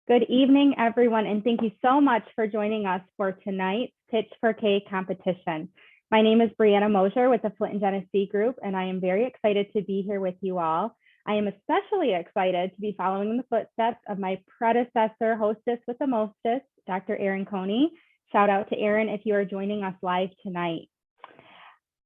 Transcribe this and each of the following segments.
Good evening, everyone, and thank you so much for joining us for tonight's Pitch4k competition. My name is Brianna Mosier with the Flint and Genesee Group, and I am very excited to be here with you all. I am especially excited to be following in the footsteps of my predecessor, hostess with the mostest, Dr. Erin Coney. Shout out to Erin if you are joining us live tonight.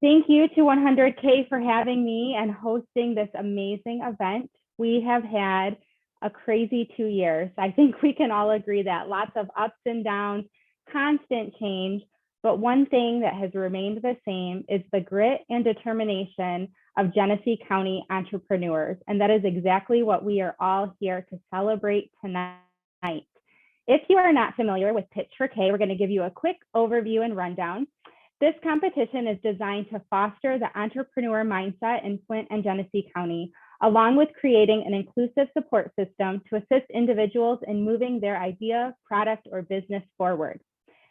Thank you to 100K for having me and hosting this amazing event. We have had a crazy 2 years. I think we can all agree that lots of ups and downs, constant change, but one thing that has remained the same is the grit and determination of Genesee County entrepreneurs. And that is exactly what we are all here to celebrate tonight. If you are not familiar with Pitch4k, we're going to give you a quick overview and rundown. This competition is designed to foster the entrepreneur mindset in Flint and Genesee County, along with creating an inclusive support system to assist individuals in moving their idea, product, or business forward.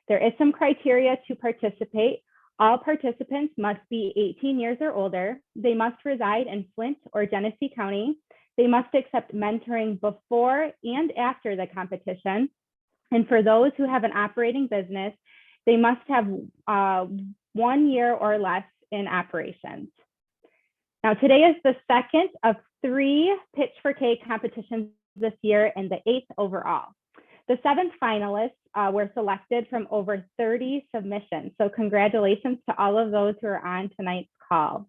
There is some criteria to participate. All participants must be 18 years or older. They must reside in Flint or Genesee County. They must accept mentoring before and after the competition. And for those who have an operating business, they must have 1 year or less in operations. Now, today is the second of 3 Pitch4k competitions this year and the 8th overall. The 7th finalists were selected from over 30 submissions. So congratulations to all of those who are on tonight's call.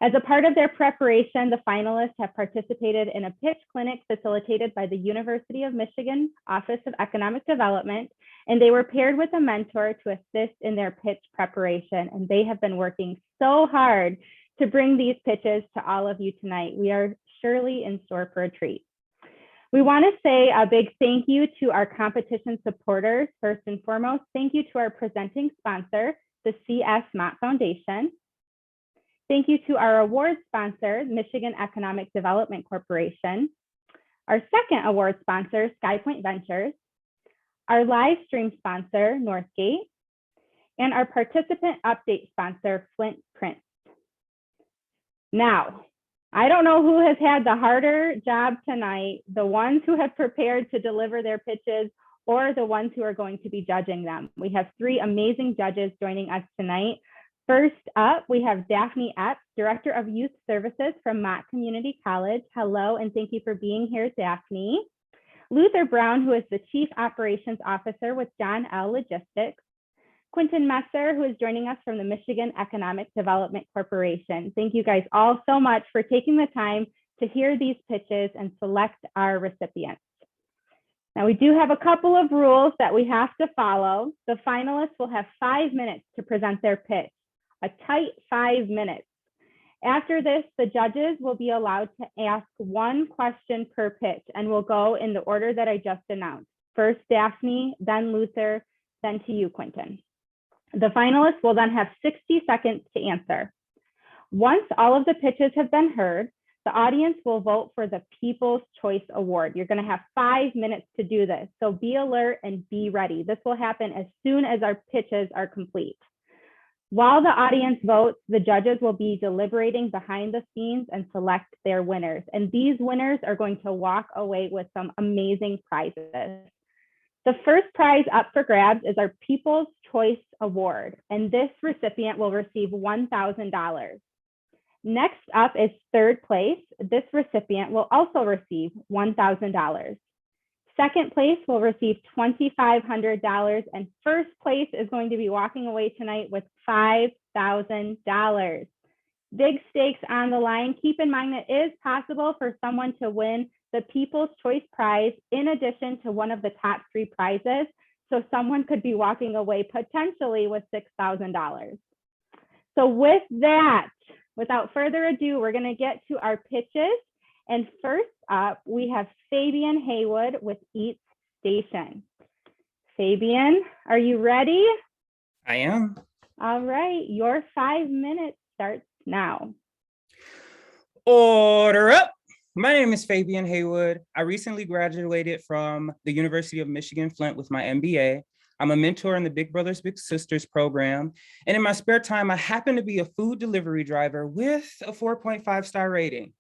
As a part of their preparation, the finalists have participated in a pitch clinic facilitated by the University of Michigan Office of Economic Development, and they were paired with a mentor to assist in their pitch preparation. And they have been working so hard to bring these pitches to all of you tonight. We are surely in store for a treat. We want to say a big thank you to our competition supporters. First and foremost, thank you to our presenting sponsor, the C.S. Mott Foundation. Thank you to our award sponsor, Michigan Economic Development Corporation. Our second award sponsor, SkyPoint Ventures. Our live stream sponsor, Northgate. And our participant update sponsor, Flint Print. Now, I don't know who has had the harder job tonight, the ones who have prepared to deliver their pitches or the ones who are going to be judging them. We have 3 amazing judges joining us tonight. First up, we have Daphne Epps, Director of Youth Services from Mott Community College. Hello, and thank you for being here, Daphne. Luther Brown, who is the Chief Operations Officer with John L. Logistics. Quentin Messer, who is joining us from the Michigan Economic Development Corporation. Thank you guys all so much for taking the time to hear these pitches and select our recipients. Now, we do have a couple of rules that we have to follow. The finalists will have 5 minutes to present their pitch, a tight 5 minutes. After this, the judges will be allowed to ask 1 question per pitch, and we'll go in the order that I just announced. First, Daphne, then Luther, then to you, Quentin. The finalists will then have 60 seconds to answer. Once all of the pitches have been heard, the audience will vote for the People's Choice Award. You're going to have 5 minutes to do this, so be alert and be ready. This will happen as soon as our pitches are complete. While the audience votes, the judges will be deliberating behind the scenes and select their winners. And these winners are going to walk away with some amazing prizes. The first prize up for grabs is our People's Choice Award, and this recipient will receive $1,000. Next up is third place. This recipient will also receive $1,000. Second place will receive $2,500, and first place is going to be walking away tonight with $5,000. Big stakes on the line. Keep in mind it is possible for someone to win the People's Choice Prize in addition to one of the top 3 prizes. So someone could be walking away potentially with $6,000. So with that, without further ado, we're going to get to our pitches. And first up, we have Fabian Haywood with Eats Station. Fabian, are you ready? I am. All right, your 5 minutes starts now. Order up. My name is Fabian Haywood. I recently graduated from the University of Michigan Flint with my MBA. I'm a mentor in the Big Brothers Big Sisters program. And in my spare time, I happen to be a food delivery driver with a 4.5 star rating.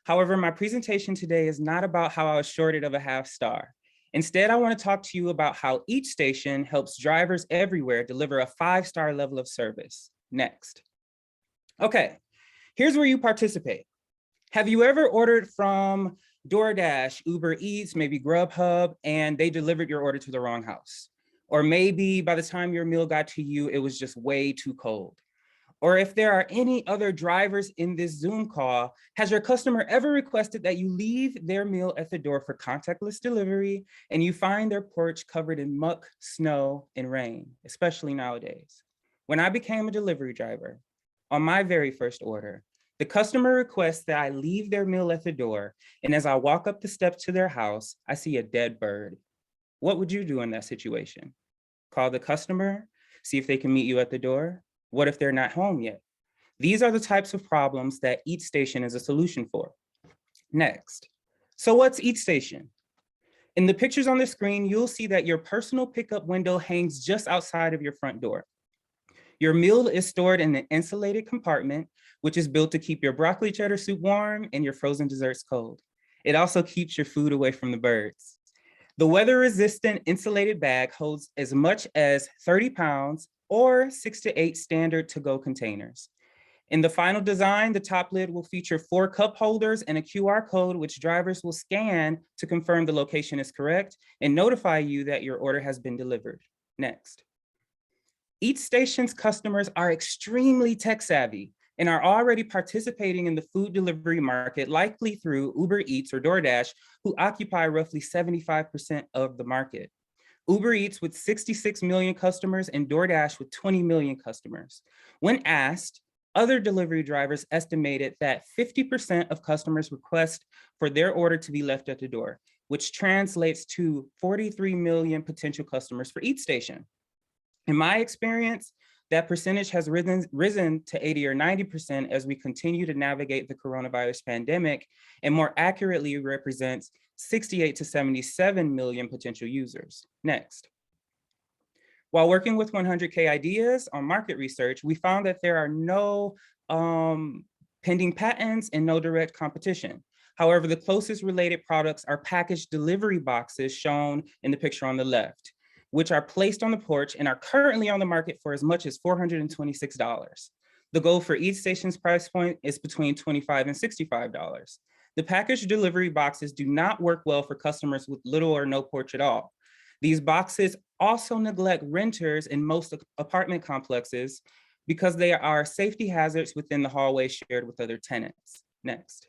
However, my presentation today is not about how I was shorted of a half star. Instead, I want to talk to you about how each station helps drivers everywhere deliver a 5-star level of service. Next. Okay, here's where you participate. Have you ever ordered from DoorDash, Uber Eats, maybe Grubhub, and they delivered your order to the wrong house? Or maybe by the time your meal got to you, it was just way too cold. Or if there are any other drivers in this Zoom call, has your customer ever requested that you leave their meal at the door for contactless delivery and you find their porch covered in muck, snow, and rain, especially nowadays? When I became a delivery driver, on my very first order, the customer requests that I leave their meal at the door, and as I walk up the steps to their house, I see a dead bird. What would you do in that situation? Call the customer, see if they can meet you at the door? What if they're not home yet? These are the types of problems that Each Station is a solution for. Next, so what's Each Station? In the pictures on the screen, you'll see that your personal pickup window hangs just outside of your front door. Your meal is stored in an insulated compartment, which is built to keep your broccoli cheddar soup warm and your frozen desserts cold. It also keeps your food away from the birds. The weather-resistant insulated bag holds as much as 30 pounds or 6 to 8 standard to-go containers. In the final design, the top lid will feature 4 cup holders and a QR code which drivers will scan to confirm the location is correct and notify you that your order has been delivered. Next. Each station's customers are extremely tech savvy and are already participating in the food delivery market, likely through Uber Eats or DoorDash, who occupy roughly 75% of the market. Uber Eats with 66 million customers and DoorDash with 20 million customers. When asked, other delivery drivers estimated that 50% of customers request for their order to be left at the door, which translates to 43 million potential customers for each station. In my experience, that percentage has risen to 80 or 90% as we continue to navigate the coronavirus pandemic, and more accurately represents 68 to 77 million potential users. Next. While working with 100K Ideas on market research, we found that there are no pending patents and no direct competition. However, the closest related products are packaged delivery boxes shown in the picture on the left, which are placed on the porch and are currently on the market for as much as $426. The goal for each station's price point is between $25 and $65. The packaged delivery boxes do not work well for customers with little or no porch at all. These boxes also neglect renters in most apartment complexes because they are safety hazards within the hallway shared with other tenants. Next.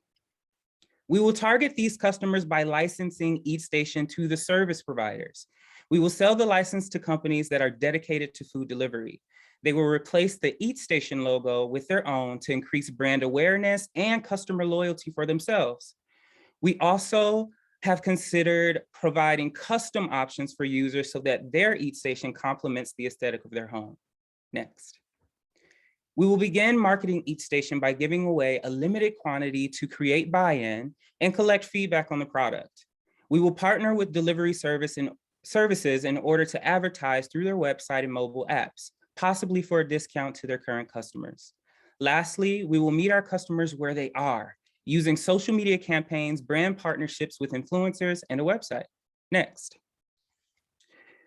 We will target these customers by licensing each station to the service providers. We will sell the license to companies that are dedicated to food delivery. They will replace the Eat Station logo with their own to increase brand awareness and customer loyalty for themselves. We also have considered providing custom options for users so that their Eat Station complements the aesthetic of their home. Next. We will begin marketing Each Station by giving away a limited quantity to create buy-in and collect feedback on the product. We will partner with delivery services in order to advertise through their website and mobile apps, possibly for a discount to their current customers. Lastly, we will meet our customers where they are, using social media campaigns, brand partnerships with influencers, and a website. Next.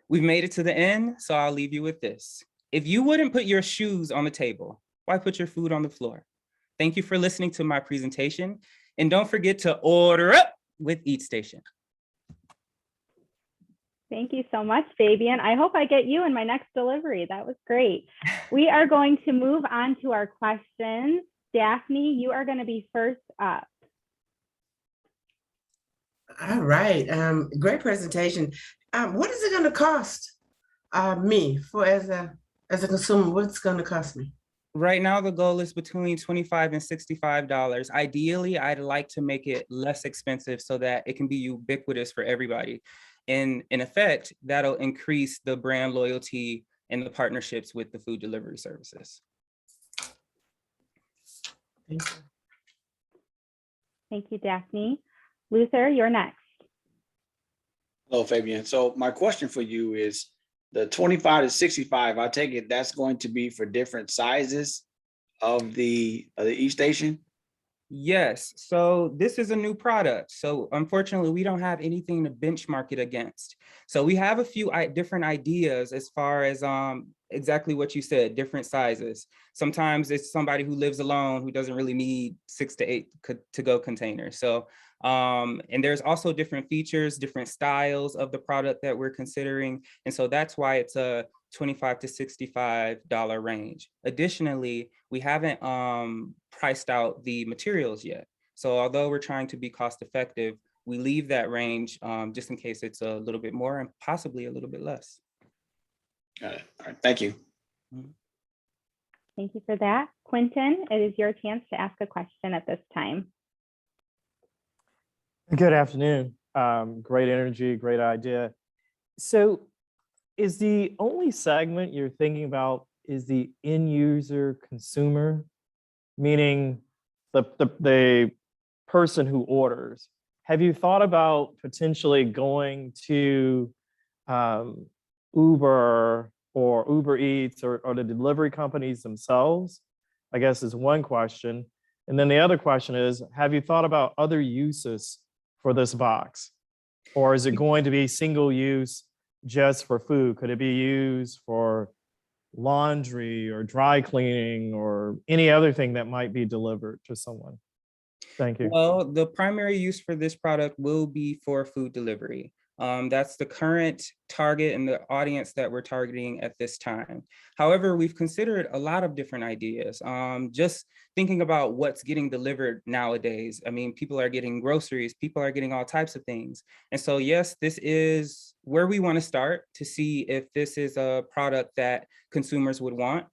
We've made it to the end, so I'll leave you with this. If you wouldn't put your shoes on the table, why put your food on the floor? Thank you for listening to my presentation, and don't forget to order up with Each Station. Thank you so much, Fabian. I hope I get you in my next delivery. That was great. We are going to move on to our questions. Daphne, you are going to be first up. All right. Great presentation. What is it going to cost me as a consumer? What's going to cost me? Right now, the goal is between $25 and $65. Ideally, I'd like to make it less expensive so that it can be ubiquitous for everybody. And in effect, that'll increase the brand loyalty and the partnerships with the food delivery services. Thank you. Thank you, Daphne. Luther, you're next. Hello, Fabian. So my question for you is the 25 to 65, I take it that's going to be for different sizes of the Each Station? Yes, so this is a new product. So unfortunately, we don't have anything to benchmark it against. So we have a few different ideas as far as exactly what you said, different sizes. Sometimes it's somebody who lives alone who doesn't really need 6 to 8 to-go containers. So, and there's also different features, different styles of the product that we're considering. And so that's why it's a $25 to $65 range. Additionally, we haven't priced out the materials yet. So although we're trying to be cost effective, we leave that range just in case it's a little bit more and possibly a little bit less. Got it. All right, thank you. Thank you for that. Quentin, it is your chance to ask a question at this time. Good afternoon. Great energy, great idea. So is the only segment you're thinking about is the end user consumer, meaning the person who orders? Have you thought about potentially going to Uber or Uber Eats or the delivery companies themselves? I guess is one question. And then the other question is, have you thought about other uses for this box? Or is it going to be single use just for food? Could it be used for laundry or dry cleaning or any other thing that might be delivered to someone? Thank you. Well, the primary use for this product will be for food delivery. That's the current target and the audience that we're targeting at this time. However, we've considered a lot of different ideas. Just thinking about what's getting delivered nowadays. I mean, people are getting groceries, people are getting all types of things. And so, yes, this is where we want to start to see if this is a product that consumers would want.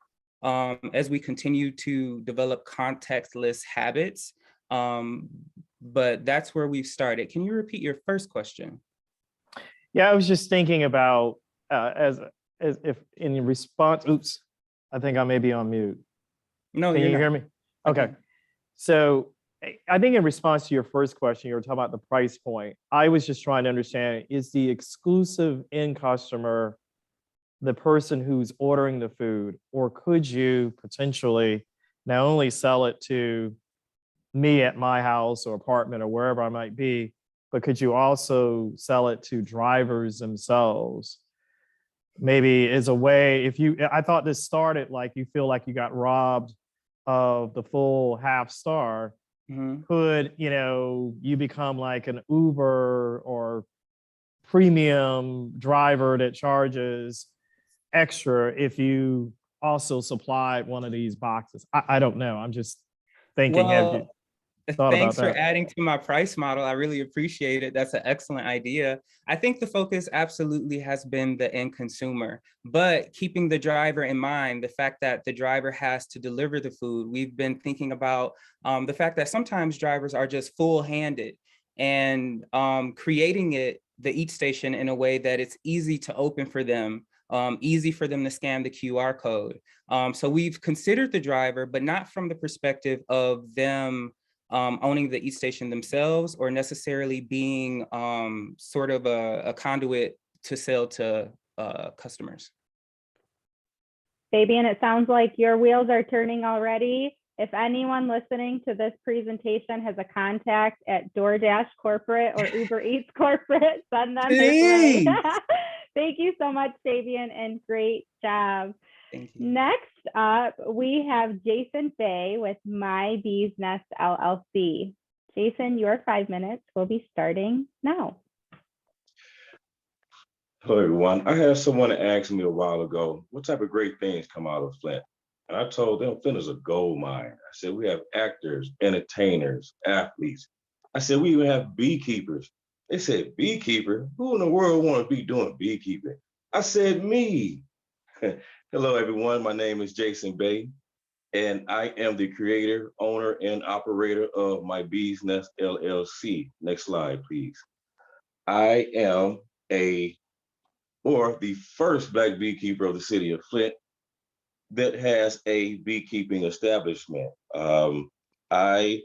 As we continue to develop contactless habits. But that's where we've started. Can you repeat your first question? Yeah, I was just thinking about as if in response, oops, I think I may be on mute. No, Can you hear me? Okay. Okay. So I think in response to your first question, you were talking about the price point. I was just trying to understand, is the exclusive end customer the person who's ordering the food, or could you potentially not only sell it to me at my house or apartment or wherever I might be, but could you also sell it to drivers themselves? Maybe as a way, I thought this started like you feel like you got robbed of the full half star. Mm-hmm. Could, you become like an Uber or premium driver that charges extra if you also supplied one of these boxes? I don't know. I'm just thinking, have you thought Thanks about for that? adding to my price model. I really appreciate it. That's an excellent idea. I think the focus absolutely has been the end consumer, but keeping the driver in mind, the fact that the driver has to deliver the food. We've been thinking about the fact that sometimes drivers are just full-handed, and creating the Eat Station in a way that it's easy to open for them, easy for them to scan the QR code. So we've considered the driver, but not from the perspective of them owning the Eat Station themselves, or necessarily being sort of a conduit to sell to customers. Fabian, it sounds like your wheels are turning already. If anyone listening to this presentation has a contact at DoorDash Corporate or Uber Eats Corporate, send them this way. Thank you so much, Fabian, and great job. Thank you. Next up, we have Jason Fay with My Bees Nest LLC. Jason, your 5 minutes will be starting now. Hello, everyone. I had someone ask me a while ago, what type of great things come out of Flint? And I told them Flint is a gold mine. I said, we have actors, entertainers, athletes. I said, we even have beekeepers. They said, beekeeper? Who in the world want to be doing beekeeping? I said, me. Hello, everyone. My name is Jason Bay, and I am the creator, owner, and operator of My Bees Nest LLC. Next slide, please. I am the first Black beekeeper of the city of Flint that has a beekeeping establishment. I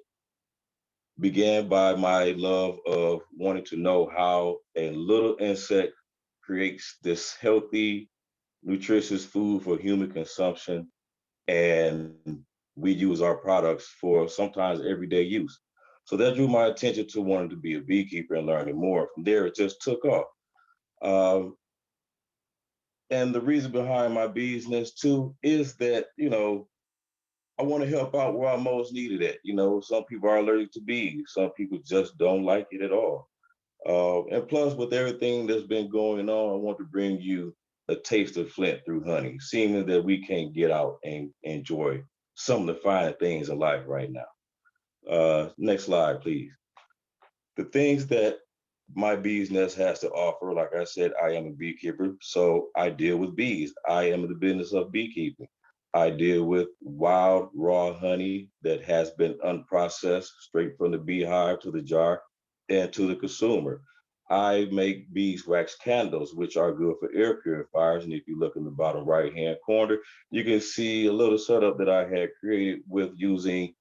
began by my love of wanting to know how a little insect creates this healthy, nutritious food for human consumption. And we use our products for sometimes everyday use. So that drew my attention to wanting to be a beekeeper and learning more. From there, it just took off. And the reason behind my business too is that, I want to help out where I'm most needed at. Some people are allergic to bees. Some people just don't like it at all. And plus, with everything that's been going on, I want to bring you a taste of Flint through honey, seeing that we can get out and enjoy some of the fine things in life right now. Next slide, please. The things that my bee's nest has to offer, like I said, I am a beekeeper, so I deal with bees. I am in the business of beekeeping. I deal with wild, raw honey that has been unprocessed, straight from the beehive to the jar and to the consumer. I make beeswax candles, which are good for air purifiers. And if you look in the bottom right-hand corner, you can see a little setup that I had created with using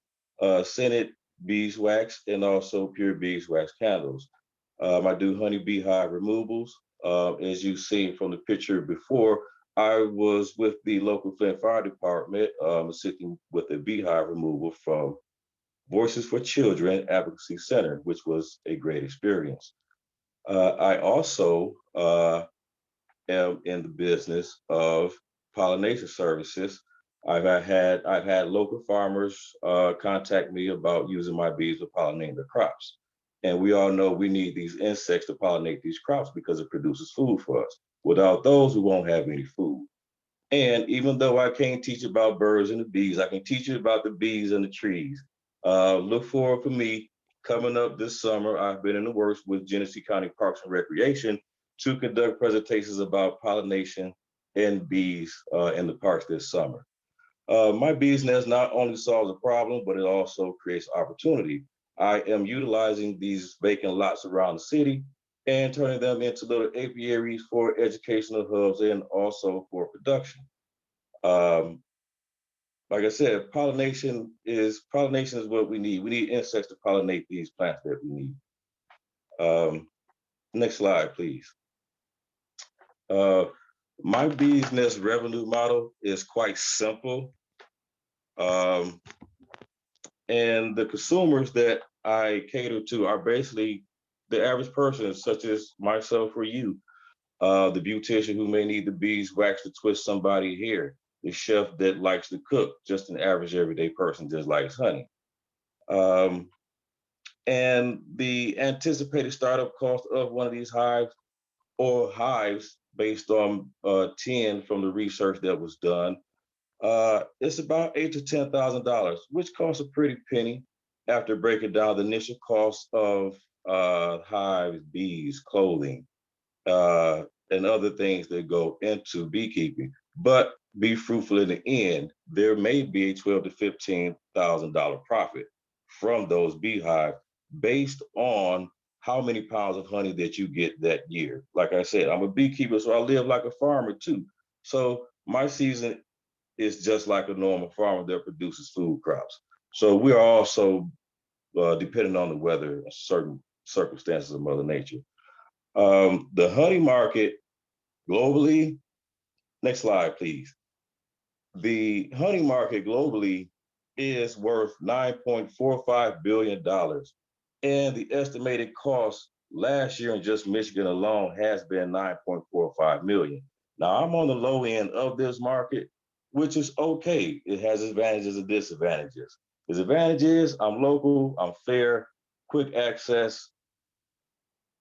scented beeswax and also pure beeswax candles. I do honey beehive removals. As you've seen from the picture before, I was with the local Flint Fire Department, assisting with a beehive removal from Voices for Children Advocacy Center, which was a great experience. I also am in the business of pollination services. I've had local farmers contact me about using my bees to pollinate their crops. And we all know we need these insects to pollinate these crops because it produces food for us. Without those, we won't have any food. And even though I can't teach about birds and the bees, I can teach you about the bees and the trees. Look forward for me coming up this summer. I've been in the works with Genesee County Parks and Recreation to conduct presentations about pollination and bees in the parks this summer. My bees nest not only solves a problem, but it also creates opportunity. I am utilizing these vacant lots around the city and turning them into little apiaries for educational hubs and also for production. Like I said, pollination is what we need. We need insects to pollinate these plants that we need. Next slide, please. My bees nest revenue model is quite simple. And the consumers that I cater to are basically the average person, such as myself or you, the beautician who may need the beeswax to twist somebody's hair, the chef that likes to cook, just an average everyday person just likes honey. And the anticipated startup cost of one of these hives or hives based on 10 from the research that was done, it's about $8,000 to $10,000, which costs a pretty penny after breaking down the initial cost of hives, bees, clothing, and other things that go into beekeeping. But be fruitful in the end, there may be a $12,000 to $15,000 profit from those beehives based on how many pounds of honey that you get that year. Like I said, I'm a beekeeper, so I live like a farmer too. So my season is just like a normal farmer that produces food crops. So we are also dependent on the weather and certain circumstances of Mother Nature. The honey market globally, next slide, please. The honey market globally is worth $9.45 billion. And the estimated cost last year in just Michigan alone has been $9.45 million. Now I'm on the low end of this market, which is okay. It has advantages and disadvantages. His advantage is I'm local, I'm fair, quick access,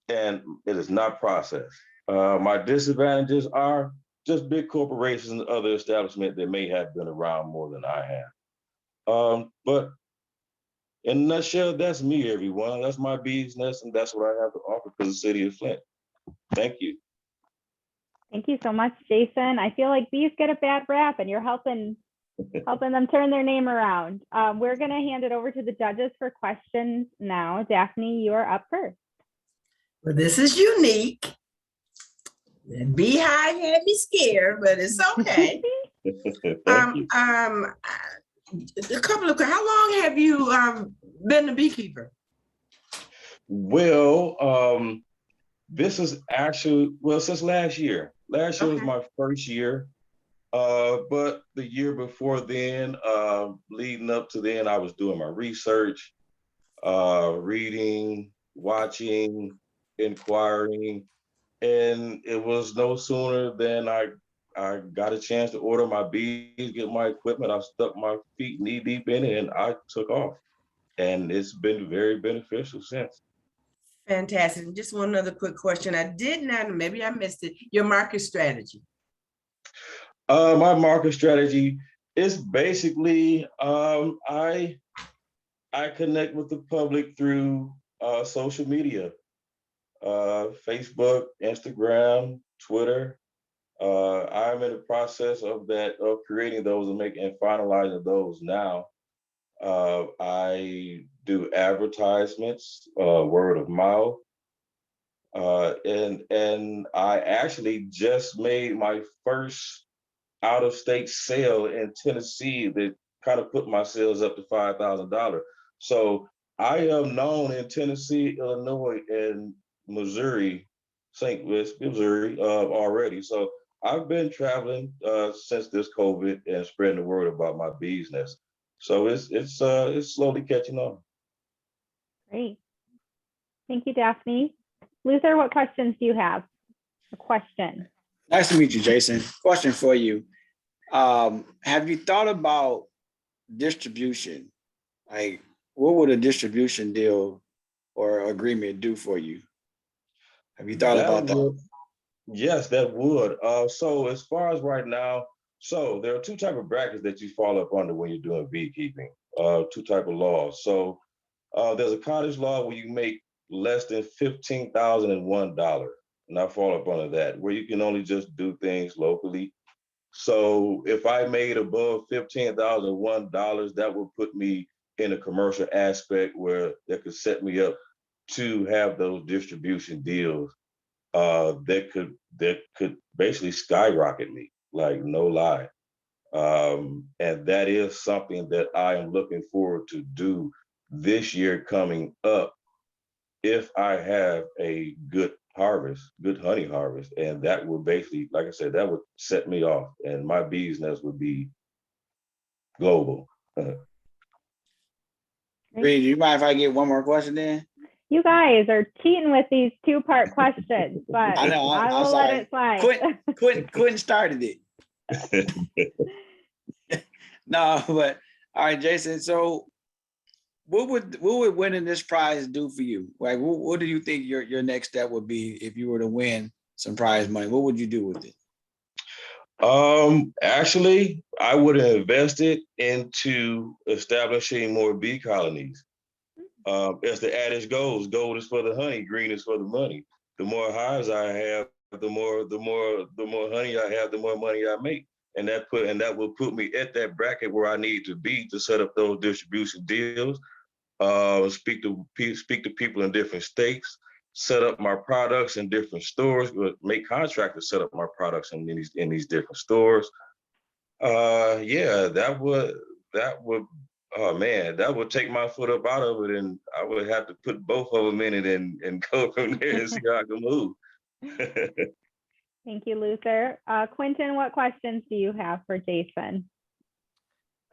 and it is not processed. My disadvantages are just big corporations and other establishments that may have been around more than I have. But in a nutshell, that's me, everyone. That's my bees nest, and that's what I have to offer for the city of Flint. Thank you. Thank you so much, Jason. I feel like bees get a bad rap and you're helping them turn their name around. We're going to hand it over to the judges for questions now. Daphne, you are up first. Well, this is unique. The beehive had me scared, but it's okay. Thank you. A couple of, how long have you been a beekeeper? Well, this is actually, since last year. Last year was my first year. But the year before then, leading up to then, I was doing my research, reading, watching, inquiring, and it was no sooner than I got a chance to order my beads, get my equipment. I stuck my feet knee deep in it, and I took off. And it's been very beneficial since. Fantastic. Just one other quick question. I did not, maybe I missed it, your market strategy. My market strategy is basically I connect with the public through social media, Facebook, Instagram, Twitter. I'm in the process of creating those and finalizing those now. I do advertisements, word of mouth, and I actually just made my first out of state sale in Tennessee that kind of put my sales up to $5,000. So I am known in Tennessee, Illinois, and Missouri, St. Louis, Missouri, already. So I've been traveling since this COVID and spreading the word about my business. So it's slowly catching on. Great. Thank you, Daphne. Luther, what questions do you have? A question. Nice to meet you, Jason. Question for you. Have you thought about distribution? Like, what would a distribution deal or agreement do for you? Have you thought about that? Yes, that would. So as far as right now, so there are two type of brackets that you fall up under when you're doing beekeeping. Two type of laws. So there's a cottage law where you make less than $15,001, and I fall up under that, where you can only just do things locally. So if I made above $15,001, that would put me in a commercial aspect where that could set me up to have those distribution deals that could basically skyrocket me, like no lie. And that is something that I am looking forward to do this year coming up if I have a good harvest, good honey harvest. And that would basically, like I said, that would set me off and my business would be global. Reed, do you mind if I get one more question then? You guys are cheating with these two-part questions, but I know, I I'm will let sorry. it slide. Quentin started it. No, but all right, Jason. So what would winning this prize do for you? Like, what do you think your next step would be if you were to win some prize money? What would you do with it? Actually, I would have invested into establishing more bee colonies. As the adage goes, gold is for the honey, green is for the money. The more hives I have, the more honey I have, the more money I make. And that will put me at that bracket where I need to be to set up those distribution deals. Speak to people in different states, set up my products in different stores, make contractors set up my products in these different stores. Yeah, that would oh man, that would take my foot up out of it, and I would have to put both of them in it and go from there and see how I can move. Thank you, Luther. Quentin, what questions do you have for Jason?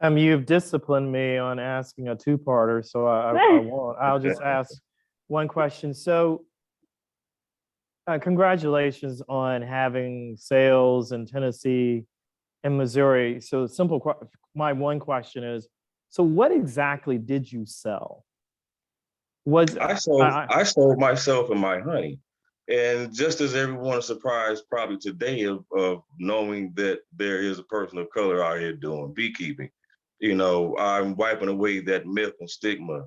You've disciplined me on asking a two-parter, so I won't. I'll just ask one question. So, congratulations on having sales in Tennessee and Missouri. So, my one question is, so what exactly did you sell? I sold myself and my honey. And just as everyone is surprised probably today of knowing that there is a person of color out here doing beekeeping, you know, I'm wiping away that myth and stigma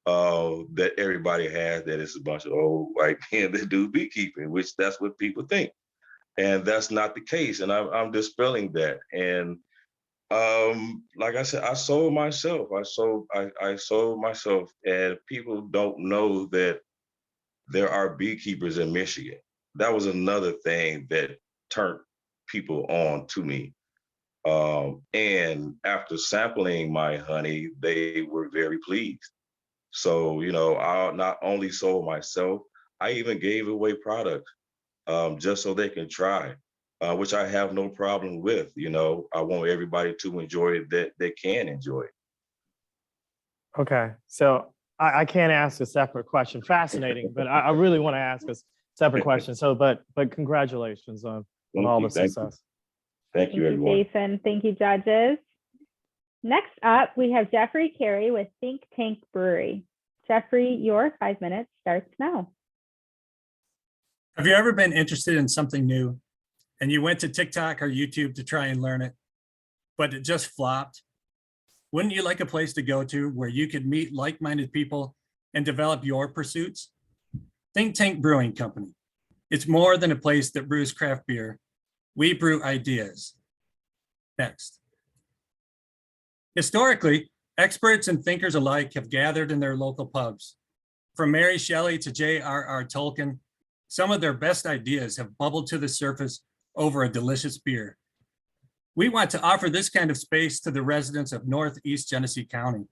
that everybody has, that it's a bunch of old white men that do beekeeping, which that's what people think. And that's not the case. And I'm dispelling that. And like I said, I sold myself. I sold myself, and people don't know that there are beekeepers in Michigan. That was another thing that turned people on to me. And after sampling my honey, they were very pleased. So, you know, I not only sold myself, I even gave away products just so they can try. which I have no problem with. You know, I want everybody to enjoy it that they can enjoy it. Okay, so I can't ask a separate question. Fascinating, but I really want to ask a separate question. So, but congratulations on all the success. Thank you, everyone. Jason. Thank you, judges. Next up, we have Jeffrey Carey with Think Tank Brewery. Jeffrey, your 5 minutes starts now. Have you ever been interested in something new and you went to TikTok or YouTube to try and learn it, but it just flopped? Wouldn't you like a place to go to where you could meet like-minded people and develop your pursuits? Think Tank Brewing Company. It's more than a place that brews craft beer. We brew ideas. Next. Historically, experts and thinkers alike have gathered in their local pubs. From Mary Shelley to J.R.R. Tolkien, some of their best ideas have bubbled to the surface over a delicious beer. We want to offer this kind of space to the residents of Northeast Genesee County.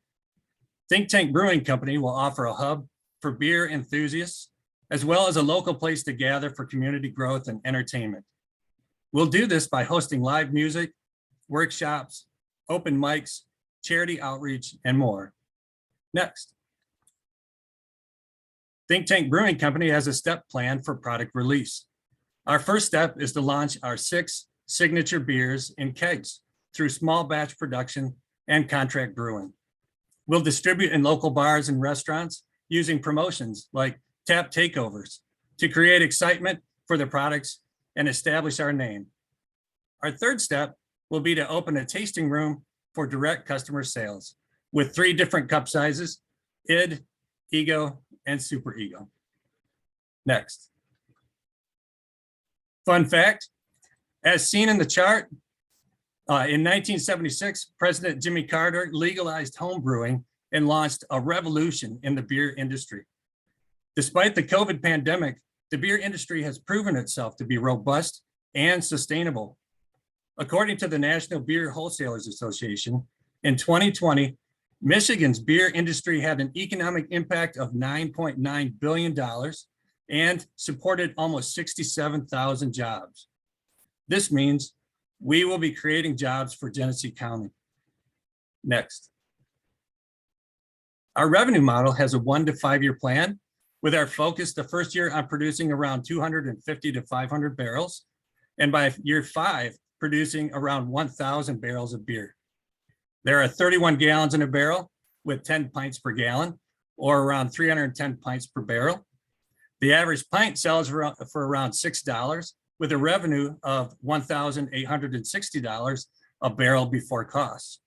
Think Tank Brewing Company will offer a hub for beer enthusiasts, as well as a local place to gather for community growth and entertainment. We'll do this by hosting live music, workshops, open mics, charity outreach, and more. Next. Think Tank Brewing Company has a step plan for product release. Our first step is to launch our 6 signature beers in kegs through small batch production and contract brewing. We'll distribute in local bars and restaurants using promotions like tap takeovers to create excitement for the products and establish our name. Our third step will be to open a tasting room for direct customer sales with 3 different cup sizes: id, ego, and super ego. Next. Fun fact, as seen in the chart, in 1976, President Jimmy Carter legalized home brewing and launched a revolution in the beer industry. Despite the COVID pandemic, the beer industry has proven itself to be robust and sustainable. According to the National Beer Wholesalers Association, in 2020, Michigan's beer industry had an economic impact of $9.9 billion and supported almost 67,000 jobs. This means we will be creating jobs for Genesee County. Next. Our revenue model has a 1 to 5 year plan, with our focus the first year on producing around 250 to 500 barrels, and by year 5, producing around 1,000 barrels of beer. There are 31 gallons in a barrel with 10 pints per gallon, or around 310 pints per barrel. The average pint sells for around $6, with a revenue of $1,860 a barrel before costs.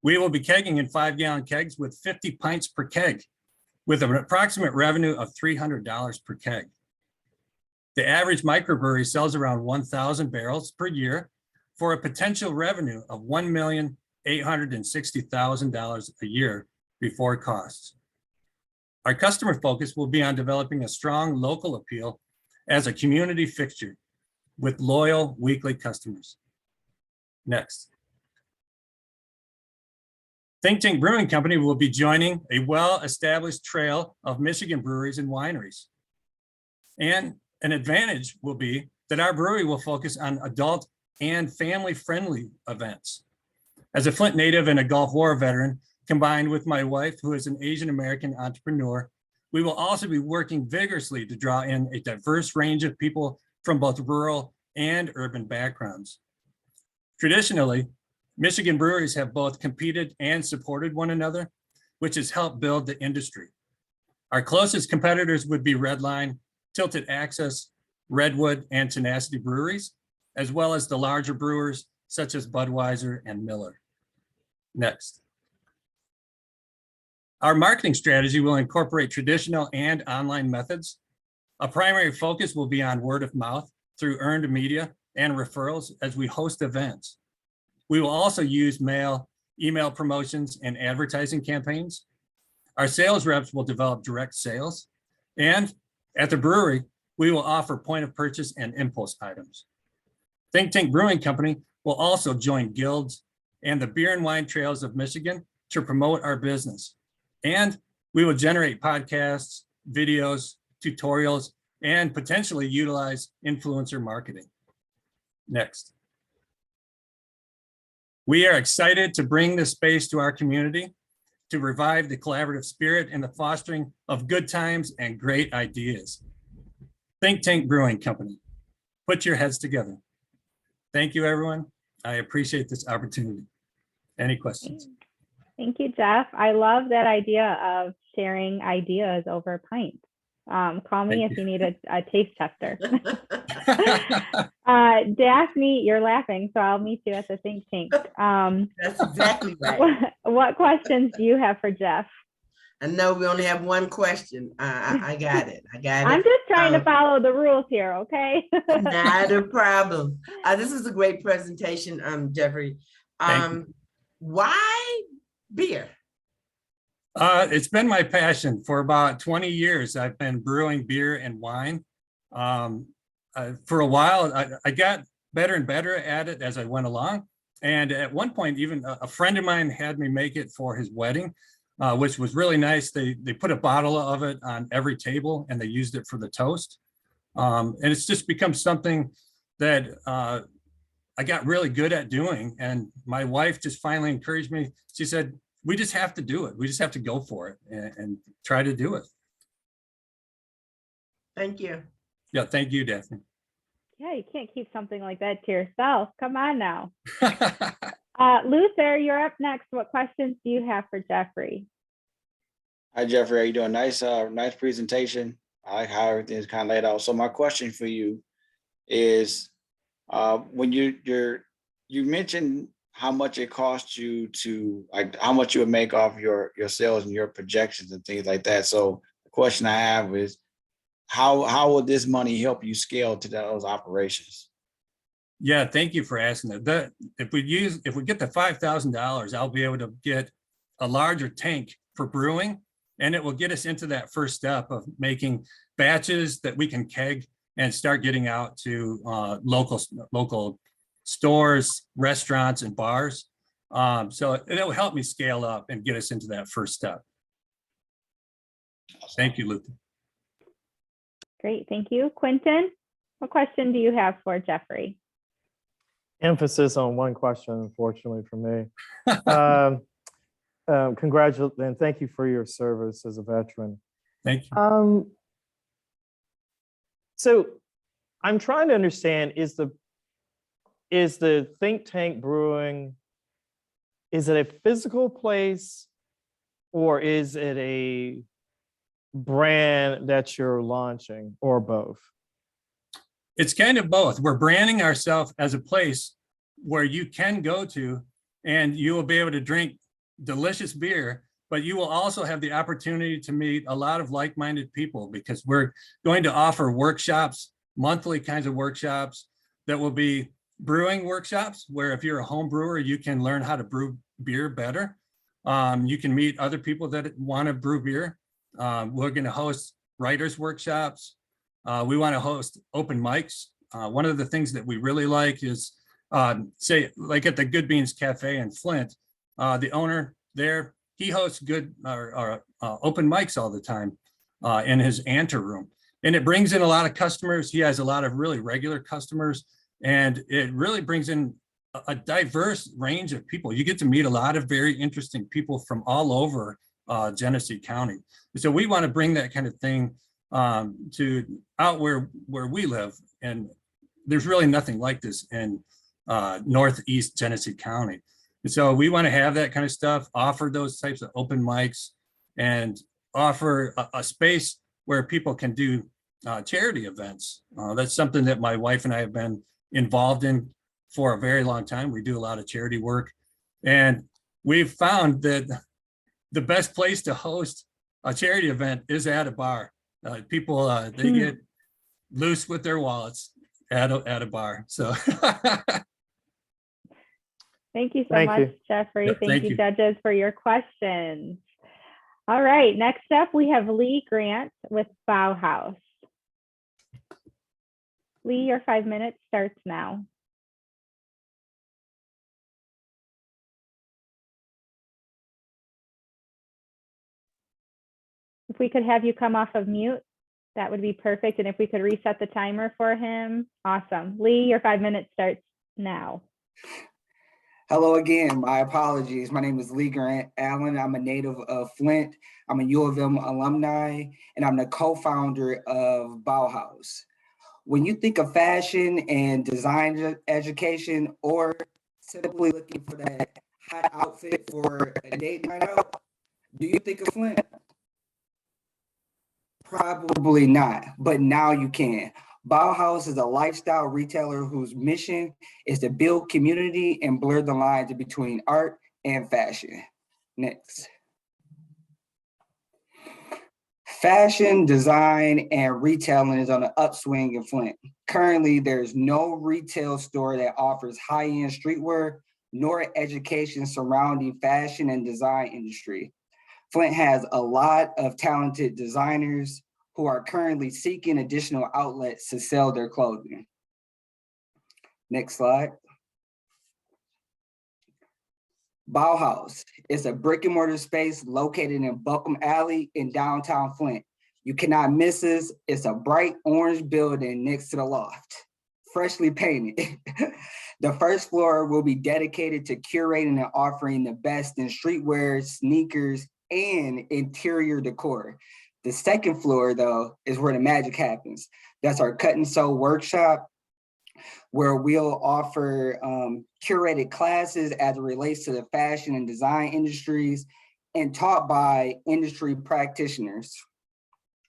We will be kegging in 5-gallon kegs with 50 pints per keg, with an approximate revenue of $300 per keg. The average microbrewery sells around 1,000 barrels per year for a potential revenue of $1,860,000 a year before costs. Our customer focus will be on developing a strong local appeal as a community fixture with loyal weekly customers. Next. Think Tank Brewing Company will be joining a well-established trail of Michigan breweries and wineries. And an advantage will be that our brewery will focus on adult and family-friendly events. As a Flint native and a Gulf War veteran, combined with my wife, who is an Asian American entrepreneur, we will also be working vigorously to draw in a diverse range of people from both rural and urban backgrounds. Traditionally, Michigan breweries have both competed and supported one another, which has helped build the industry. Our closest competitors would be Redline, Tilted Access, Redwood, and Tenacity breweries, as well as the larger brewers such as Budweiser and Miller. Next. Our marketing strategy will incorporate traditional and online methods. A primary focus will be on word of mouth through earned media and referrals as we host events. We will also use mail, email promotions, and advertising campaigns. Our sales reps will develop direct sales. And at the brewery, we will offer point of purchase and impulse items. Think Tank Brewing Company will also join guilds and the Beer and Wine Trails of Michigan to promote our business. And we will generate podcasts, videos, tutorials, and potentially utilize influencer marketing. Next. We are excited to bring this space to our community to revive the collaborative spirit and the fostering of good times and great ideas. Think Tank Brewing Company, put your heads together. Thank you, everyone. I appreciate this opportunity. Any questions? Thank you, Jeff. I love that idea of sharing ideas over pints. Call me Thank if you need a taste tester. Daphne, you're laughing, so I'll meet you at the think tank. That's exactly right. What questions do you have for Jeff? I know we only have one question. I got it. I'm just trying to follow the rules here, okay? Not a problem. This is a great presentation, Jeffrey. Why beer? It's been my passion for about 20 years. I've been brewing beer and wine. For a while, I got better and better at it as I went along. And at one point, even a friend of mine had me make it for his wedding, which was really nice. They put a bottle of it on every table and they used it for the toast. And it's just become something that I got really good at doing. And my wife just finally encouraged me. She said, we just have to do it. We just have to go for it and try to do it. Thank you. Yeah, thank you, Daphne. Yeah, you can't keep something like that to yourself. Come on now. Luther, you're up next. What questions do you have for Jeffrey? Hi, Jeffrey. How you doing? Nice presentation. I like how everything's kind of laid out. So my question for you is, when you mentioned how much it costs you to, like, how much you would make off your sales and your projections and things like that. So the question I have is, how will this money help you scale to those operations? Yeah, thank you for asking that. If we get the $5,000, I'll be able to get a larger tank for brewing, and it will get us into that first step of making batches that we can keg and start getting out to local stores, restaurants, and bars. So it'll help me scale up and get us into that first step. Thank you, Luther. Great, thank you. Quentin, what question do you have for Jeffrey? Emphasis on one question, unfortunately for me. Congratulations and thank you for your service as a veteran. Thank you. So I'm trying to understand, is the Think Tank Brewing, is it a physical place or is it a brand that you're launching, or both? It's kind of both. We're branding ourselves as a place where you can go to and you will be able to drink delicious beer, but you will also have the opportunity to meet a lot of like-minded people, because we're going to offer workshops, monthly kinds of workshops that will be brewing workshops, where if you're a home brewer, you can learn how to brew beer better. You can meet other people that want to brew beer. We're going to host writers workshops. We want to host open mics. One of the things that we really like is, say, like at the Good Beans Cafe in Flint, the owner there, he hosts open mics all the time in his anteroom. And it brings in a lot of customers. He has a lot of really regular customers, and it really brings in a diverse range of people. You get to meet a lot of very interesting people from all over Genesee County. So we want to bring that kind of thing to out where we live. And there's really nothing like this in Northeast Genesee County. And so we want to have that kind of stuff, offer those types of open mics, and offer a space where people can do charity events. That's something that my wife and I have been involved in for a very long time. We do a lot of charity work, and we've found that the best place to host a charity event is at a bar. People, they get loose with their wallets at a bar. So thank you so much, Jeffrey. Yeah, thank you, judges, for your questions. All right, next up, we have Lee Grant with Bauhaus. Lee, your 5 minutes starts now. If we could have you come off of mute, that would be perfect. And if we could reset the timer for him, awesome. Lee, your 5 minutes starts now. Hello again, my apologies. My name is Lee Grant Allen. I'm a native of Flint. I'm a U of M alumni, and I'm the co-founder of Bauhaus. When you think of fashion and design education, or simply looking for that hot outfit for a date night out, do you think of Flint? Probably not, but now you can. Bauhaus is a lifestyle retailer whose mission is to build community and blur the lines between art and fashion. Next. Fashion, design, and retailing is on the upswing in Flint. Currently, there's no retail store that offers high-end streetwear nor education surrounding fashion and design industry. Flint has a lot of talented designers who are currently seeking additional outlets to sell their clothing. Next slide. Bauhaus is a brick and mortar space located in Buckham Alley in downtown Flint. You cannot miss this. It's a bright orange building next to the loft, freshly painted. The first floor will be dedicated to curating and offering the best in streetwear, sneakers, and interior decor. The second floor, though, is where the magic happens. That's our cut and sew workshop, where we'll offer curated classes as it relates to the fashion and design industries and taught by industry practitioners.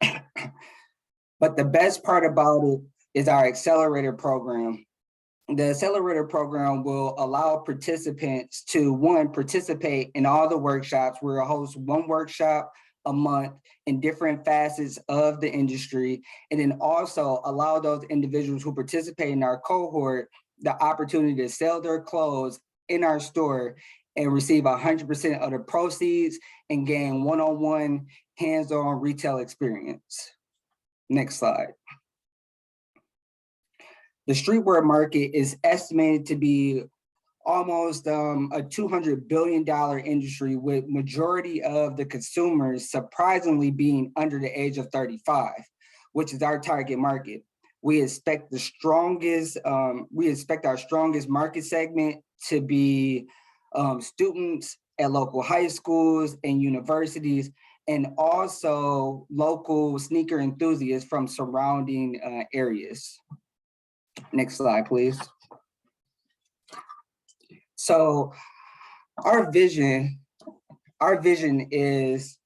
But the best part about it is our accelerator program. The accelerator program will allow participants to, one, participate in all the workshops. We'll host one workshop a month in different facets of the industry, and then also allow those individuals who participate in our cohort the opportunity to sell their clothes in our store and receive 100% of the proceeds and gain one-on-one hands-on retail experience. Next slide. The streetwear market is estimated to be almost a $200 billion industry, with majority of the consumers surprisingly being under the age of 35, which is our target market. We expect our strongest market segment to be students at local high schools and universities, and also local sneaker enthusiasts from surrounding areas. Next slide, please. So our vision is,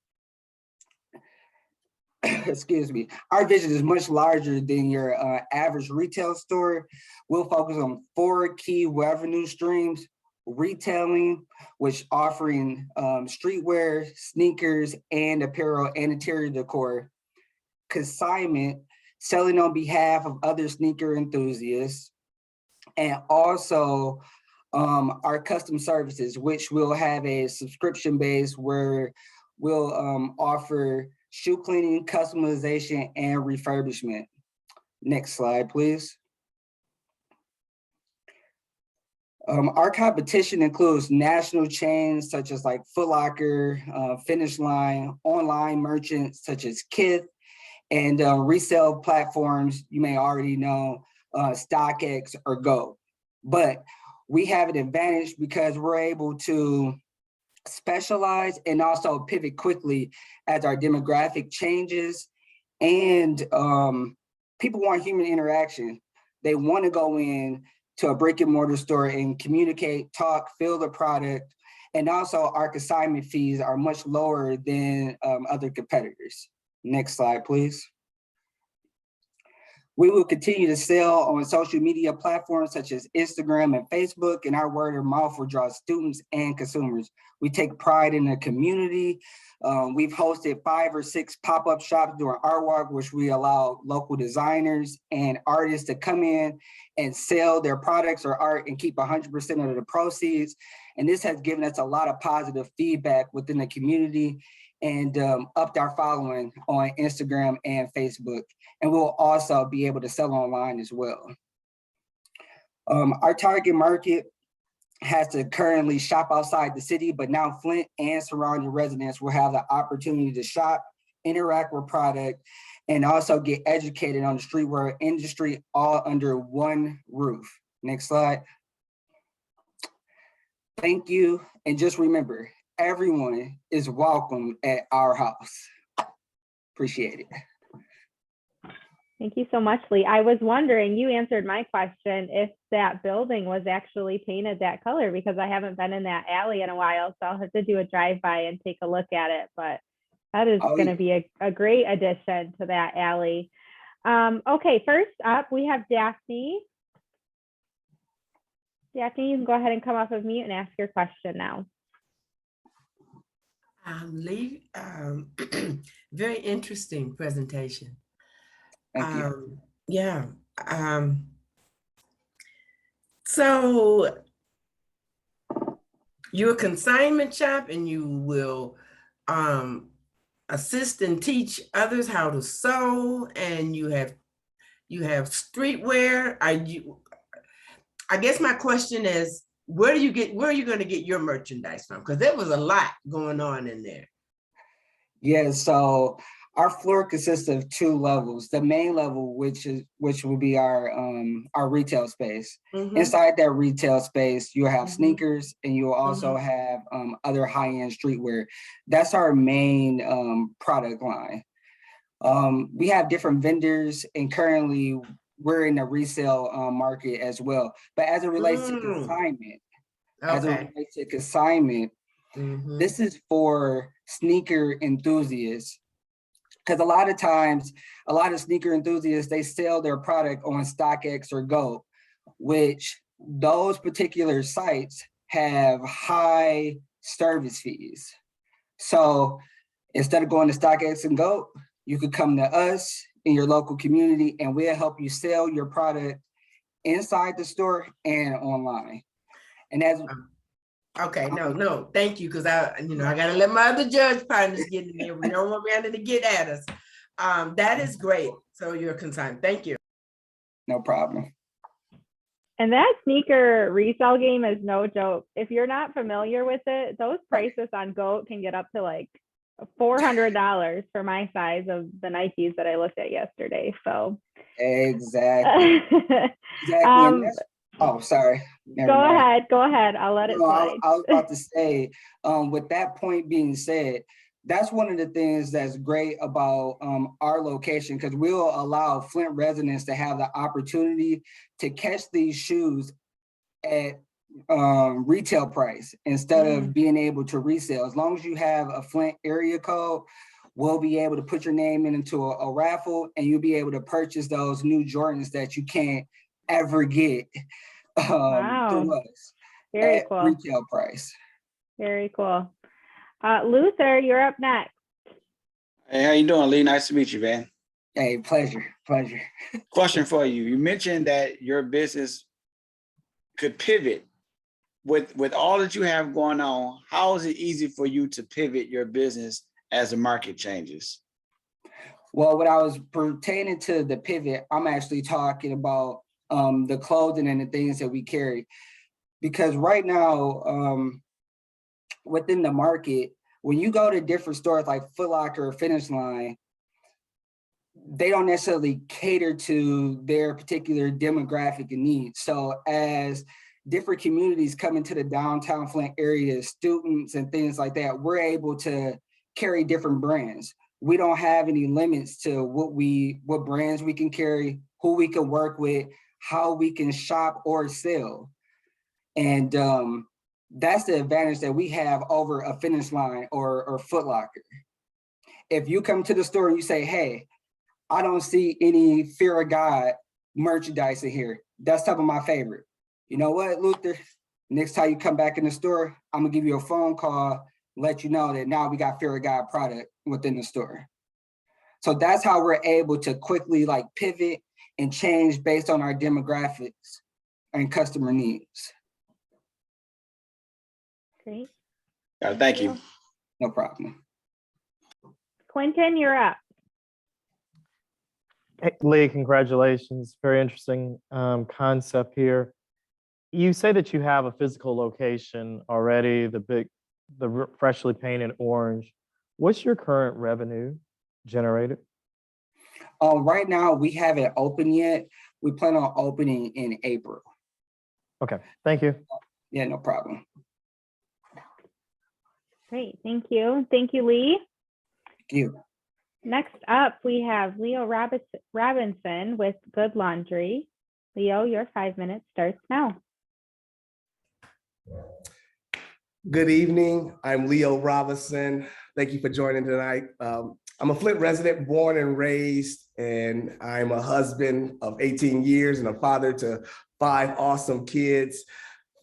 excuse me, our vision is much larger than your average retail store. We'll focus on 4 key revenue streams: retailing, which offering streetwear, sneakers, and apparel and interior decor; consignment, selling on behalf of other sneaker enthusiasts; and also our custom services, which will have a subscription base where we'll offer shoe cleaning, customization, and refurbishment. Next slide, please. Our competition includes national chains such as like Foot Locker, Finish Line, online merchants such as Kith, and resale platforms you may already know, StockX or Go. But we have an advantage because we're able to specialize and also pivot quickly as our demographic changes, and people want human interaction. They want to go in to a brick and mortar store and communicate, talk, feel the product, and also our consignment fees are much lower than other competitors. Next slide, please. We will continue to sell on social media platforms such as Instagram and Facebook, and our word of mouth will draw students and consumers. We take pride in the community. We've hosted 5 or 6 pop-up shops during Art Walk, which we allow local designers and artists to come in and sell their products or art and keep 100% of the proceeds. And this has given us a lot of positive feedback within the community, and upped our following on Instagram and Facebook. And we'll also be able to sell online as well. Our target market has to currently shop outside the city, but now Flint and surrounding residents will have the opportunity to shop, interact with product, and also get educated on the streetwear industry all under one roof. Next slide. Thank you. And just remember, everyone is welcome at our house. Appreciate it. Thank you so much, Lee. I was wondering, you answered my question, if that building was actually painted that color, because I haven't been in that alley in a while, so I'll have to do a drive-by and take a look at it. But that is Oh, going to be a great addition to that alley. Okay, first up, we have Daphne. Daphne, you can go ahead and come off of mute and ask your question now. Lee, very interesting presentation. thank you. Yeah. So you're a consignment shop and you will assist and teach others how to sew, and you have streetwear. I guess my question is, where are you going to get your merchandise from? Because there was a lot going on in there. Yeah, so our floor consists of 2 levels. The main level, which will be our retail space. Mhm. Inside that retail space, you'll have Mhm. sneakers, and you'll also have other high-end streetwear. That's our main product line. We have different vendors, and currently we're in the resale market as well. But as it relates to consignment, Mhm. this is for sneaker enthusiasts. Because a lot of times, a lot of sneaker enthusiasts, they sell their product on StockX or Go, which those particular sites have high service fees. So instead of going to StockX and Go, you could come to us in your local community, and we'll help you sell your product inside the store and online. And as Okay, no, thank you, because I gotta let my other judge partners get in there. We don't want Miranda to get at us. That is great. So you're consigned. Thank you. no problem. And that sneaker resale game is no joke. If you're not familiar with it, those prices on GOAT can get up to like $400 for my size of the Nikes that I looked at yesterday. So Exactly. And oh, sorry. Go ahead. I'll let it slide. I was about to say, with that point being said, that's one of the things that's great about our location, because we'll allow Flint residents to have the opportunity to catch these shoes at retail price instead of being able to resell. As long as you have a Flint area code, we'll be able to put your name into a raffle, and you'll be able to purchase those new Jordans that you can't ever get through us. Very at cool. Retail price. Very cool. Luther, you're up next. Hey, how you doing, Lee? Nice to meet you, man. Hey, pleasure. Question for you. You mentioned that your business could pivot. With all that you have going on, how is it easy for you to pivot your business as the market changes? Well, what I was pertaining to the pivot, I'm actually talking about the clothing and the things that we carry. Because right now, within the market, when you go to different stores like Foot Locker or Finish Line, they don't necessarily cater to their particular demographic and needs. So as different communities come into the downtown Flint area, students and things like that, we're able to carry different brands. We don't have any limits to what brands we can carry, who we can work with, how we can shop or sell. And that's the advantage that we have over a Finish Line or Foot Locker. If you come to the store and you say, hey, I don't see any Fear of God merchandise in here, that's some of my favorite. You know what, Luther? Next time you come back in the store, I'm gonna give you a phone call, let you know that now we got Fear of God product within the store. So that's how we're able to quickly like pivot and change based on our demographics and customer needs. Great. Thank you. No problem. Quentin, you're up. Hey, Lee, congratulations. Very interesting concept here. You say that you have a physical location already, the freshly painted orange. What's your current revenue generated? Right now, we haven't opened yet. We plan on opening in April. Okay, thank you. Yeah, no problem. Great, thank you. Thank you, Lee. Thank you. Next up, we have Leo Robinson with Good Laundry. Leo, your 5 minutes starts now. Good evening. I'm Leo Robinson. Thank you for joining tonight. I'm a Flint resident, born and raised, and I'm a husband of 18 years and a father to 5 awesome kids,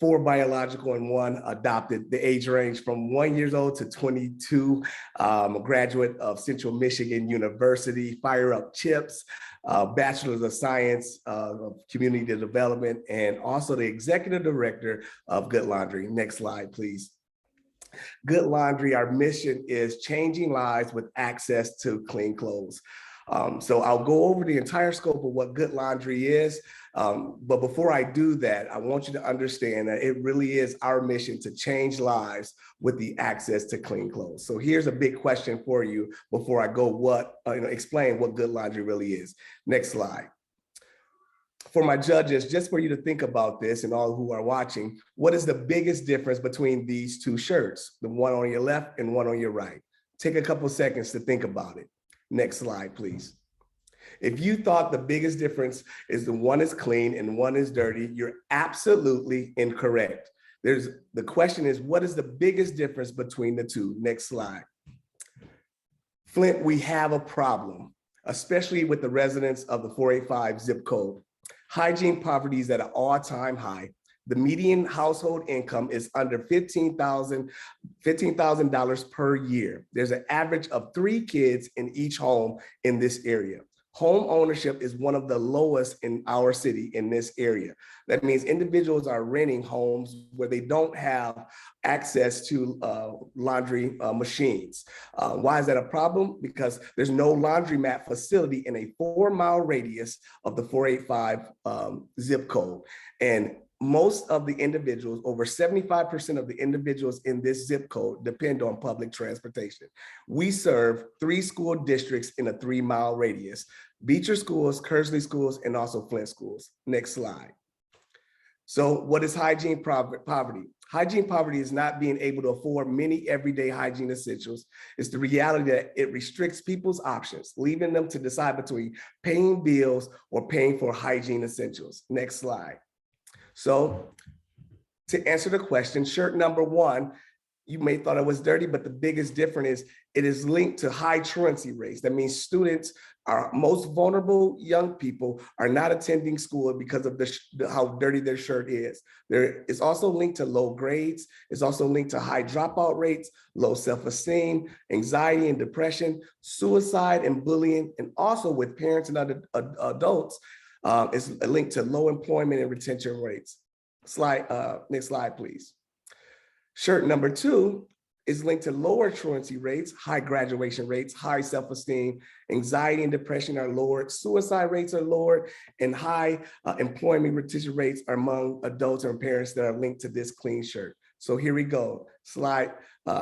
4 biological and 1 adopted. The age range from 1 year old to 22. I'm a graduate of Central Michigan University, Fire Up Chips, Bachelor's of Science of Community Development, and also the Executive Director of Good Laundry. Next slide, please. Good Laundry, our mission is changing lives with access to clean clothes. So I'll go over the entire scope of what Good Laundry is. But before I do that, I want you to understand that it really is our mission to change lives with the access to clean clothes. So here's a big question for you before I go explain what Good Laundry really is. Next slide. For my judges, just for you to think about this and all who are watching, what is the biggest difference between these 2 shirts, the one on your left and one on your right? Take a couple seconds to think about it. Next slide, please. If you thought the biggest difference is the one is clean and one is dirty, you're absolutely incorrect. The question is, what is the biggest difference between the 2? Next slide. Flint, we have a problem, especially with the residents of the 485 zip code. Hygiene poverty is at an all-time high. The median household income is under $15,000 per year. There's an average of 3 kids in each home in this area. Home ownership is one of the lowest in our city in this area. That means individuals are renting homes where they don't have access to laundry machines. Why is that a problem? Because there's no laundromat facility in a 4-mile radius of the 485 zip code. And most of the individuals, over 75% of the individuals in this zip code depend on public transportation. We serve 3 school districts in a 3-mile radius: Beecher schools, Kersley schools, and also Flint schools. Next slide. So what is hygiene poverty? Hygiene poverty is not being able to afford many everyday hygiene essentials. It's the reality that it restricts people's options, leaving them to decide between paying bills or paying for hygiene essentials. Next slide. So to answer the question, shirt number 1, you may thought it was dirty, but the biggest difference is it is linked to high truancy rates. That means students, our most vulnerable young people, are not attending school because of how dirty their shirt is. It's also linked to low grades. It's also linked to high dropout rates, low self-esteem, anxiety and depression, suicide and bullying, and also with parents and other adults, is linked to low employment and retention rates. Next slide, please. Shirt number 2 is linked to lower truancy rates, high graduation rates, high self-esteem, anxiety and depression are lowered, suicide rates are lowered, and high employment retention rates are among adults and parents that are linked to this clean shirt. So here we go.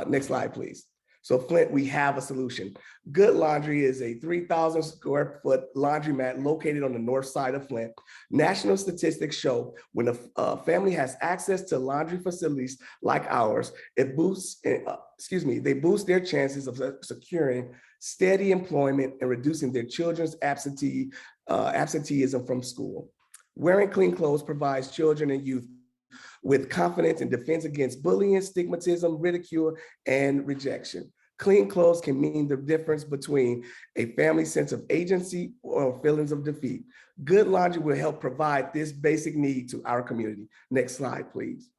Next slide, please. So Flint, we have a solution. Good Laundry is a 3,000 square foot laundromat located on the north side of Flint. National statistics show when a family has access to laundry facilities like ours, they boost their chances of securing steady employment and reducing their children's absenteeism from school. Wearing clean clothes provides children and youth with confidence and defense against bullying, stigmatism, ridicule, and rejection. Clean clothes can mean the difference between a family's sense of agency or feelings of defeat. Good Laundry will help provide this basic need to our community. Next slide, please.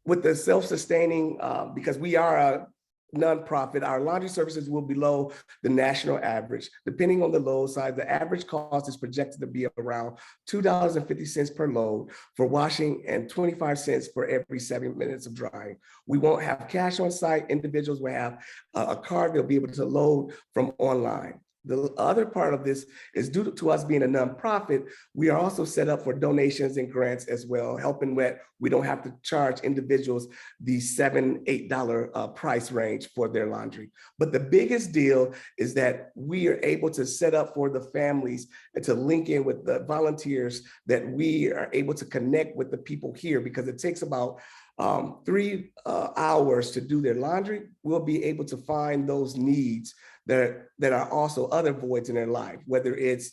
With the self-sustaining, because we are a nonprofit, our laundry services will be below the national average. Depending on the load size, the average cost is projected to be around $2.50 per load for washing and 25 cents for every 7 minutes of drying. We won't have cash on site. Individuals will have a card they'll be able to load from online. The other part of this is due to us being a nonprofit, we are also set up for donations and grants as well, helping with we don't have to charge individuals the $7, $8 price range for their laundry. But the biggest deal is that we are able to set up for the families and to link in with the volunteers, that we are able to connect with the people here, because it takes about 3 hours to do their laundry, we'll be able to find those needs that are also other voids in their life, whether it's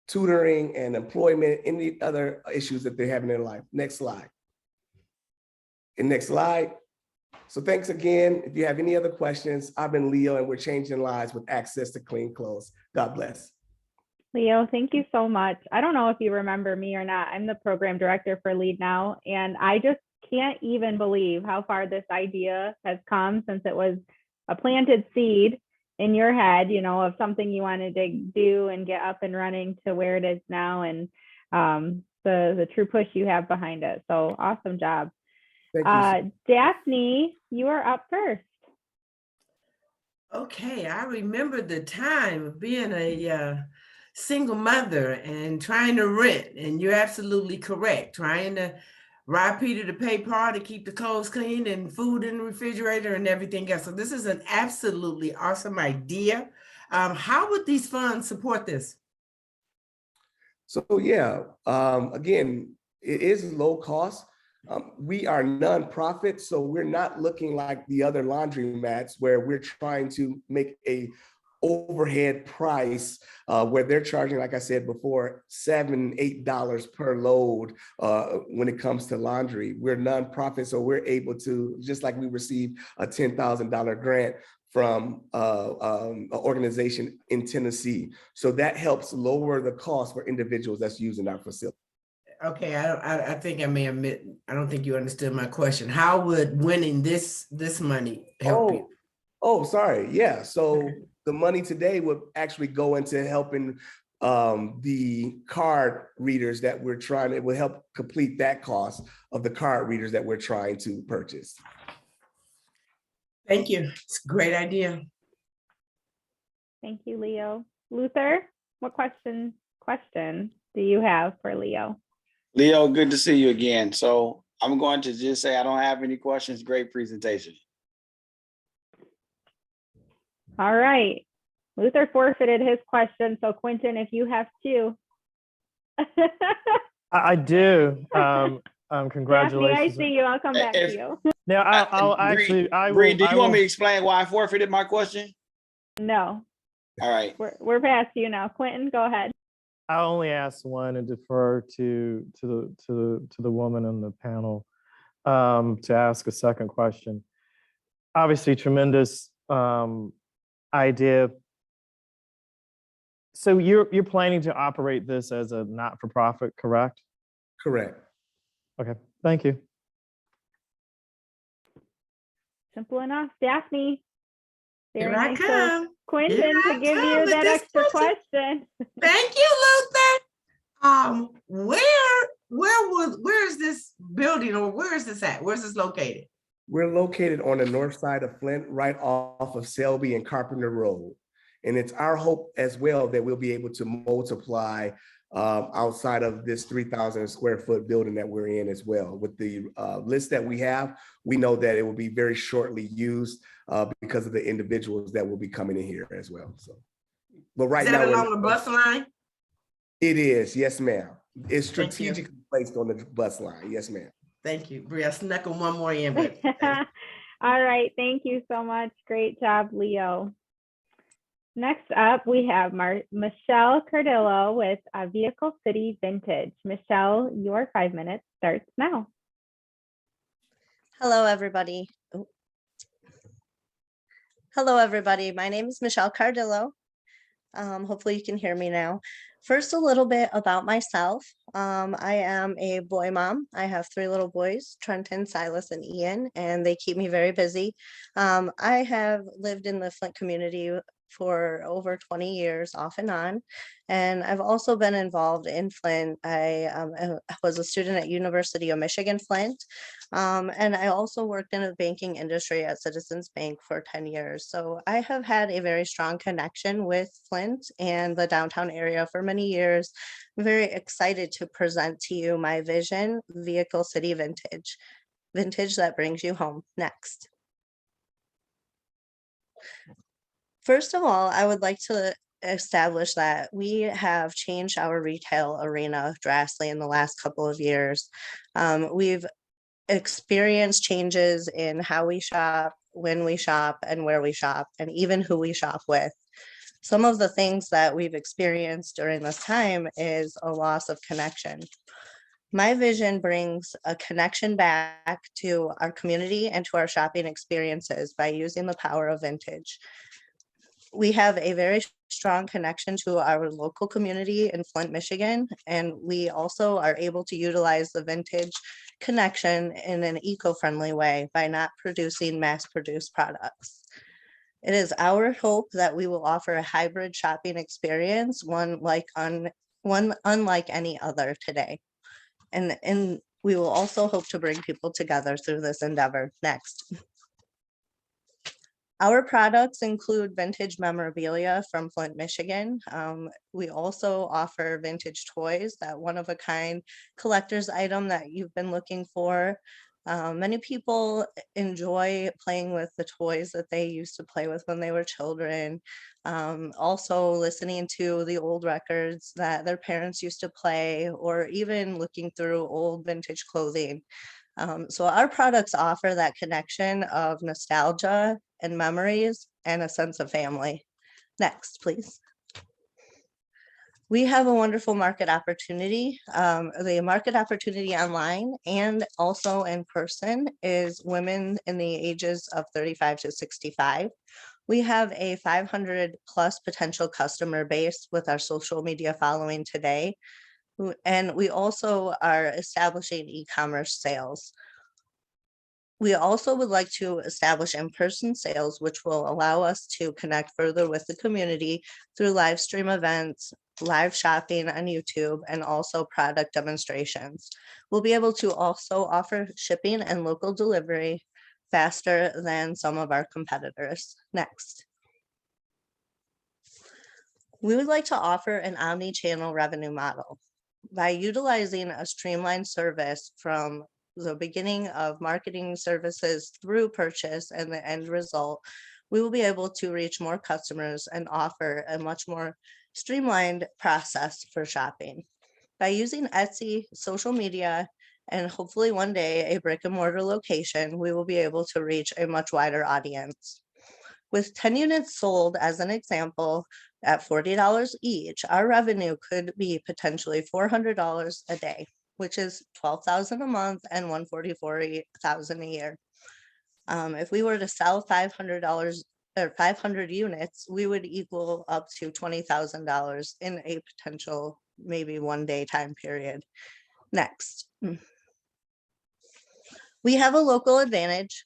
tutoring and employment, any other issues that they have in their life. Next slide. And next slide. So thanks again. If you have any other questions, I've been Leo, and we're changing lives with access to clean clothes. God bless. Leo, thank you so much. I don't know if you remember me or not. I'm the program director for Lead Now, and I just can't even believe how far this idea has come since it was a planted seed in your head, you know, of something you wanted to do and get up and running to where it is now, and the true push you have behind it. So awesome job. Thank you. Daphne, you are up first. Okay, I remember the time of being a single mother and trying to rent, and you're absolutely correct, trying to rob Peter to pay Paul to keep the clothes clean and food in the refrigerator and everything else. So this is an absolutely awesome idea. How would these funds support this? So yeah, again, it is low cost. We are nonprofit, so we're not looking like the other laundromats where we're trying to make a overhead price where they're charging, like I said before, $7, $8 per load when it comes to laundry. We're nonprofit, so we're able to, just like we received a $10,000 grant from an organization in Tennessee. So that helps lower the cost for individuals that's using our facility. Okay, I think I may admit, I don't think you understood my question. How would winning this money help you? Oh, sorry. Yeah. So the money today would actually go into helping the card readers that we're trying to, it will help complete that cost of the card readers that we're trying to purchase. Thank you. It's a great idea. Thank you, Leo. Luther, what question do you have for Leo? Leo, good to see you again. So I'm going to just say I don't have any questions. Great presentation. All right. Luther forfeited his question. So Quentin, if you have two. I do. Congratulations. Daphne, I see you. I'll come back to you. Now, I'll actually, Bree, do you want me to explain why I forfeited my question? No. All right. We're past you now. Quentin, go ahead. I'll only ask one and defer to the woman on the panel to ask a second question. Obviously, tremendous idea. So you're planning to operate this as a not-for-profit, correct? Correct. Okay, thank you. Simple enough. Daphne. Here Very I nice come. of Quentin to give you that extra question. Thank you, Luther. Where is this building, or where is this at? Where's this located? We're located on the north side of Flint, right off of Selby and Carpenter Road. And it's our hope as well that we'll be able to multiply outside of this 3,000 square foot building that we're in as well. With the list that we have, we know that it will be very shortly used because of the individuals that will be coming in here as well. So, but right now, along the bus line? It is, yes, ma'am. It's strategically placed on the bus line, yes, ma'am. Thank you, Bree. I snuck one more in, but all right, thank you so much. Great job, Leo. Next up, we have Michelle Cardillo with Vehicle City Vintage. Michelle, your 5 minutes starts now. Hello, everybody. Hello, everybody. My name is Michelle Cardillo. Hopefully you can hear me now. First, a little bit about myself. I am a boy mom. I have 3 little boys, Trenton, Silas, and Ian, and they keep me very busy. I have lived in the Flint community for over 20 years off and on. And I've also been involved in Flint. I was a student at University of Michigan, Flint. And I also worked in the banking industry at Citizens Bank for 10 years. So I have had a very strong connection with Flint and the downtown area for many years. I'm very excited to present to you my vision, Vehicle City Vintage. Vintage that brings you home. Next. First of all, I would like to establish that we have changed our retail arena drastically in the last couple of years. We've experience changes in how we shop, when we shop, and where we shop, and even who we shop with. Some of the things that we've experienced during this time is a loss of connection. My vision brings a connection back to our community and to our shopping experiences by using the power of vintage. We have a very strong connection to our local community in Flint, Michigan, and we also are able to utilize the vintage connection in an eco-friendly way by not producing mass-produced products. It is our hope that we will offer a hybrid shopping experience, one unlike any other today. And we will also hope to bring people together through this endeavor. Next. Our products include vintage memorabilia from Flint, Michigan. We also offer vintage toys, that one-of-a-kind collector's item that you've been looking for. Many people enjoy playing with the toys that they used to play with when they were children. Also listening to the old records that their parents used to play, or even looking through old vintage clothing. So our products offer that connection of nostalgia and memories and a sense of family. Next, please. We have a wonderful market opportunity. The market opportunity online and also in person is women in the ages of 35 to 65. We have a 500 plus potential customer base with our social media following today. And we also are establishing e-commerce sales. We also would like to establish in-person sales, which will allow us to connect further with the community through live stream events, live shopping on YouTube, and also product demonstrations. We'll be able to also offer shipping and local delivery faster than some of our competitors. Next. We would like to offer an omni-channel revenue model. By utilizing a streamlined service from the beginning of marketing services through purchase and the end result, we will be able to reach more customers and offer a much more streamlined process for shopping. By using Etsy, social media, and hopefully one day a brick and mortar location, we will be able to reach a much wider audience. With 10 units sold, as an example, at $40 each, our revenue could be potentially $400 a day, which is $12,000 a month and $144,000 a year. If we were to sell $500 or 500 units, we would equal up to $20,000 in a potential maybe one day time period. Next. We have a local advantage.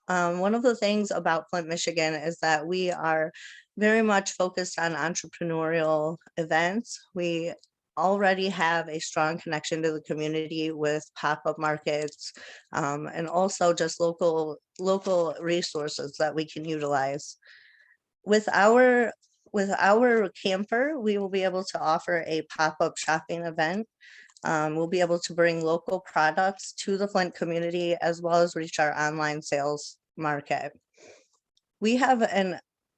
One of the things about Flint, Michigan is that we are very much focused on entrepreneurial events. We already have a strong connection to the community with pop-up markets, and also just local resources that we can utilize. With our camper, we will be able to offer a pop-up shopping event. We'll be able to bring local products to the Flint community as well as reach our online sales market. We have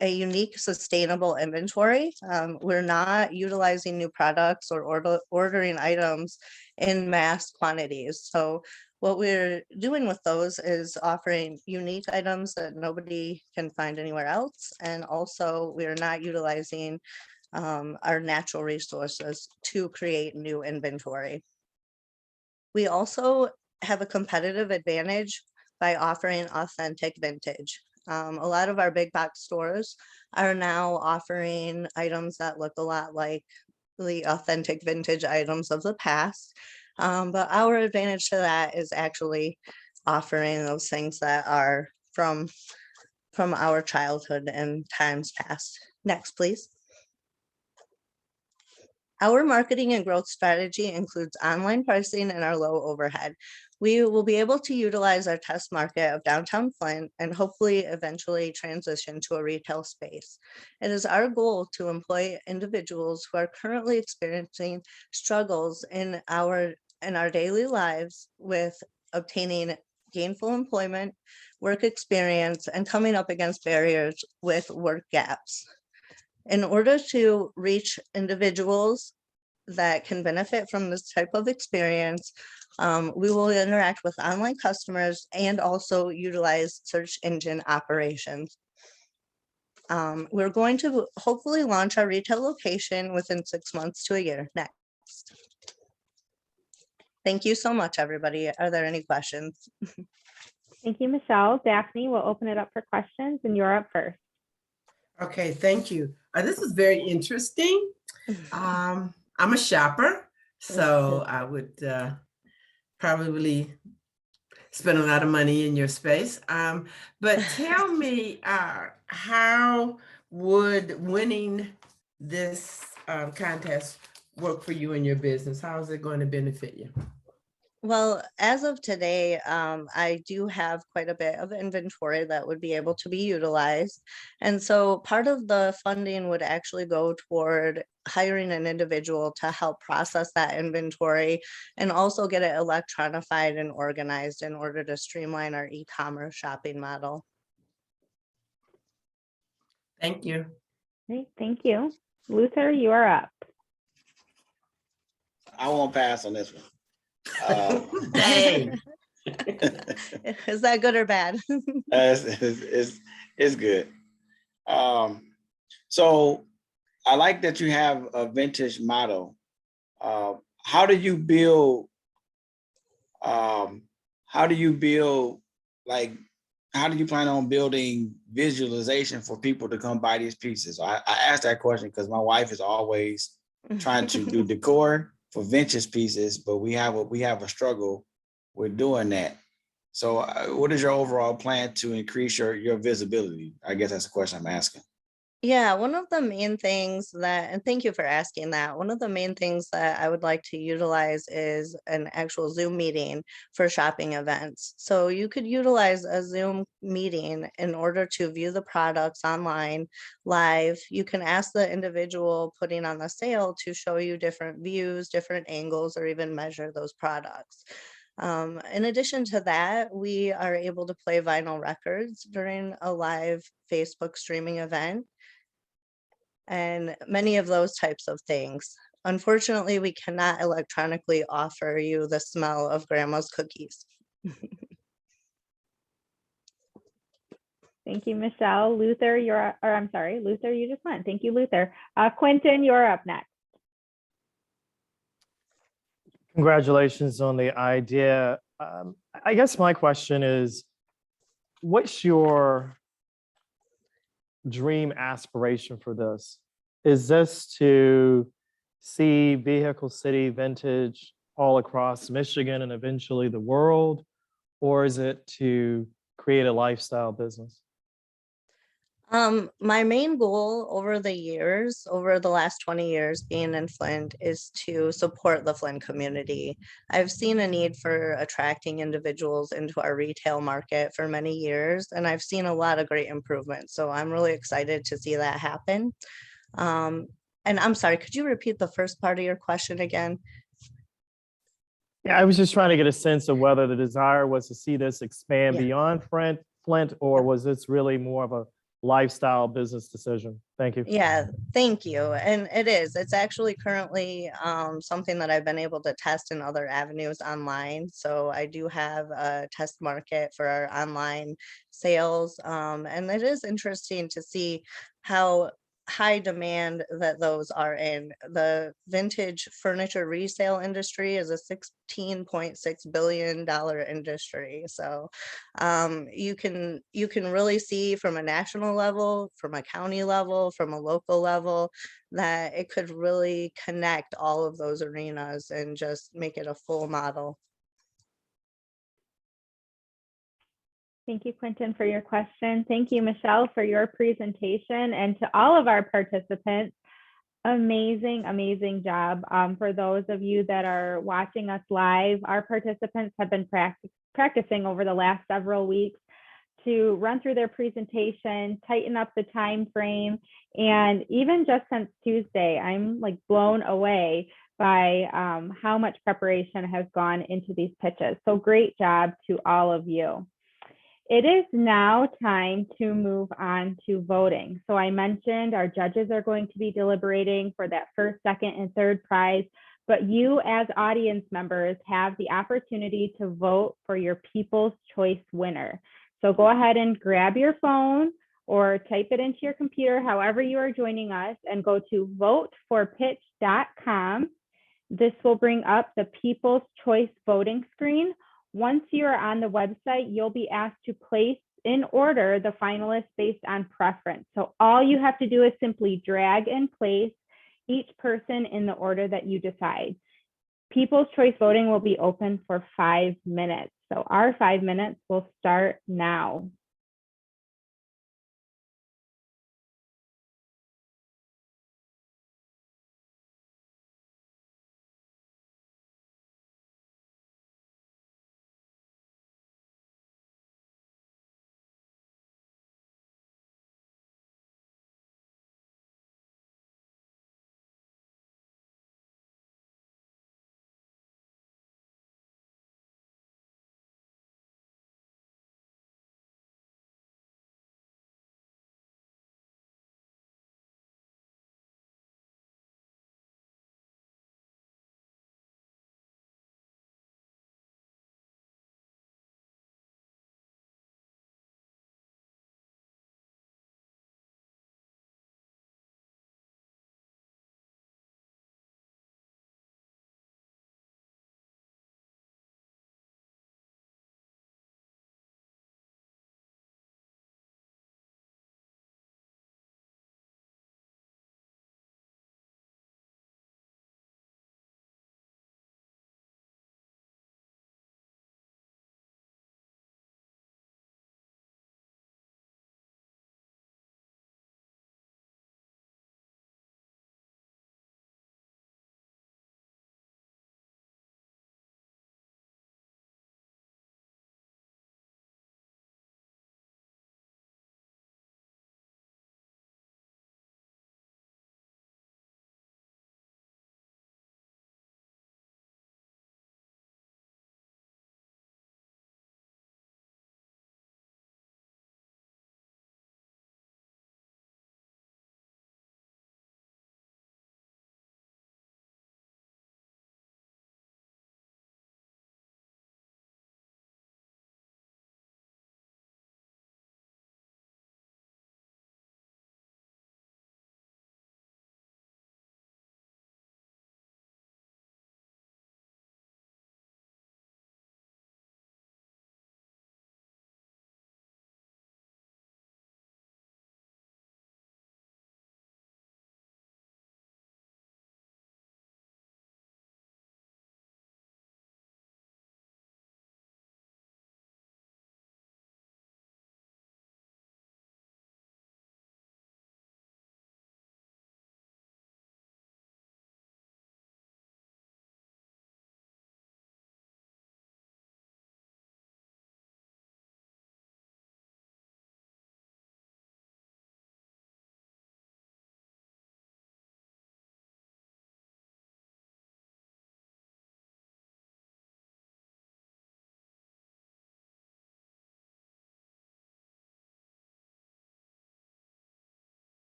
a unique sustainable inventory. We're not utilizing new products or ordering items in mass quantities. So what we're doing with those is offering unique items that nobody can find anywhere else. And also we're not utilizing our natural resources to create new inventory. We also have a competitive advantage by offering authentic vintage. A lot of our big box stores are now offering items that look a lot like the authentic vintage items of the past. But our advantage to that is actually offering those things that are from our childhood and times past. Next, please. Our marketing and growth strategy includes online pricing and our low overhead. We will be able to utilize our test market of downtown Flint and hopefully eventually transition to a retail space. It is our goal to employ individuals who are currently experiencing struggles in our daily lives with obtaining gainful employment, work experience, and coming up against barriers with work gaps. In order to reach individuals that can benefit from this type of experience. We will interact with online customers and also utilize search engine operations. We're going to hopefully launch our retail location within 6 months to a year next. Thank you so much, everybody. Are there any questions? Thank you, Michelle. Daphne, we'll open it up for questions, and you're up first. Okay, thank you. This is very interesting. I'm a shopper, so I would probably spend a lot of money in your space. But tell me, how would winning this contest work for you and your business? How is it going to benefit you? Well, as of today, I do have quite a bit of inventory that would be able to be utilized. And so part of the funding would actually go toward hiring an individual to help process that inventory and also get it electronified and organized in order to streamline our e-commerce shopping model. Thank you. Great, thank you. Luther, you are up. I won't pass on this one. Hey. Is that good or bad? It's good. So I like that you have a vintage model. How do you build like, how do you plan on building visualization for people to come buy these pieces? I asked that question because my wife is always trying to do decor for vintage pieces, but we have a struggle with doing that. So what is your overall plan to increase your visibility? I guess that's the question I'm asking. Yeah, one of the main things that, and thank you for asking that, one of the main things that I would like to utilize is an actual Zoom meeting for shopping events. So you could utilize a Zoom meeting in order to view the products online, live. You can ask the individual putting on the sale to show you different views, different angles, or even measure those products. In addition to that, we are able to play vinyl records during a live Facebook streaming event and many of those types of things. Unfortunately, we cannot electronically offer you the smell of grandma's cookies. Thank you, Michelle. Luther, Luther, you just went. Thank you, Luther. Quentin, you're up next. Congratulations on the idea. I guess my question is, what's your dream aspiration for this? Is this to see Vehicle City Vintage all across Michigan and eventually the world? Or is it to create a lifestyle business? My main goal over the last 20 years being in Flint is to support the Flint community. I've seen a need for attracting individuals into our retail market for many years, and I've seen a lot of great improvements. So I'm really excited to see that happen. And I'm sorry, could you repeat the first part of your question again? Yeah, I was just trying to get a sense of whether the desire was to see this expand Yeah. beyond Flint, or was this really more of a lifestyle business decision? Thank you. Yeah, thank you. And it's actually currently something that I've been able to test in other avenues online. So I do have a test market for our online sales. And it is interesting to see how high demand that those are in. The vintage furniture resale industry is a $16.6 billion industry. So you can really see from a national level, from a county level, from a local level, that it could really connect all of those arenas and just make it a full model. Thank you, Quentin, for your question. Thank you, Michelle, for your presentation, and to all of our participants. Amazing, amazing job. For those of you that are watching us live, our participants have been practicing over the last several weeks to run through their presentation, tighten up the time frame, and even just since Tuesday, I'm like blown away by how much preparation has gone into these pitches. So great job to all of you. It is now time to move on to voting. So I mentioned our judges are going to be deliberating for that first, second, and third prize, but you as audience members have the opportunity to vote for your People's Choice winner. So go ahead and grab your phone or type it into your computer, however you are joining us, and go to voteforpitch.com. This will bring up the People's Choice voting screen. Once you are on the website, you'll be asked to place in order the finalists based on preference. So all you have to do is simply drag and place each person in the order that you decide. People's Choice voting will be open for 5 minutes. So our 5 minutes will start now.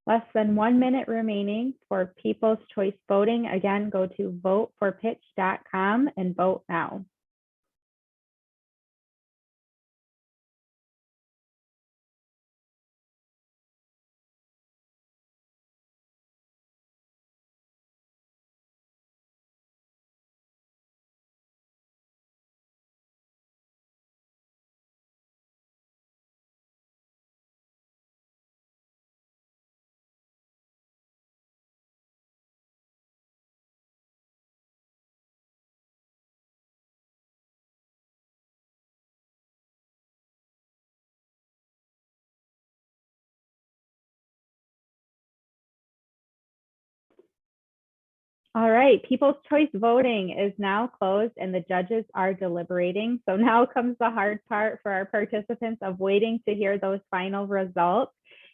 Less than 1 minute remaining for People's Choice voting. Again, go to voteforpitch.com and vote now. All right, People's Choice voting is now closed and the judges are deliberating. So now comes the hard part for our participants of waiting to hear those final results.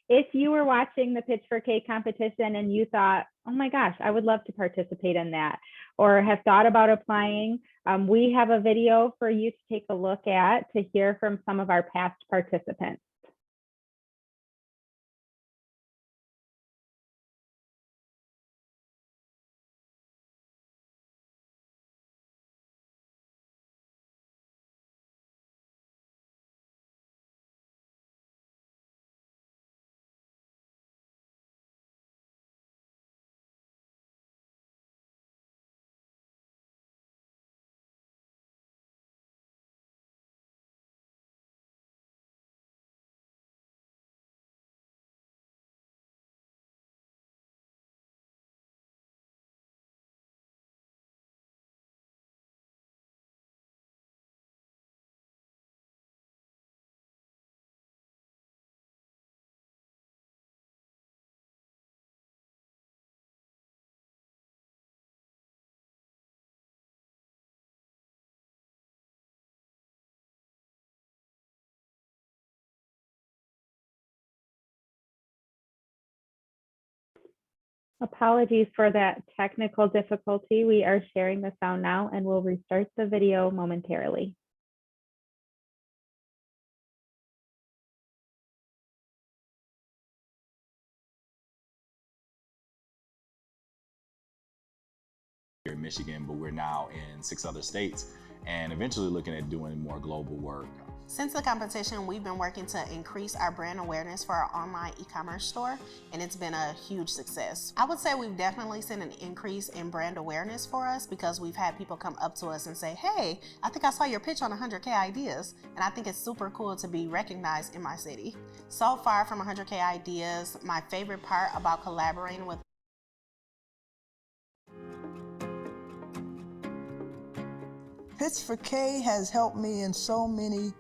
If you were watching the Pitch4k competition and you thought, oh my gosh, I would love to participate in that, or have thought about applying, we have a video for you to take a look at to hear from some of our past participants. Apologies for that technical difficulty. We are sharing the sound now and we'll restart the video momentarily. Here in Michigan, but we're now in 6 other states and eventually looking at doing more global work. Since the competition, we've been working to increase our brand awareness for our online e-commerce store, and it's been a huge success. I would say we've definitely seen an increase in brand awareness for us because we've had people come up to us and say, hey, I think I saw your pitch on 100K Ideas, and I think it's super cool to be recognized in my city. So far from 100K Ideas, my favorite part about collaborating with Pitch4k has helped me in so many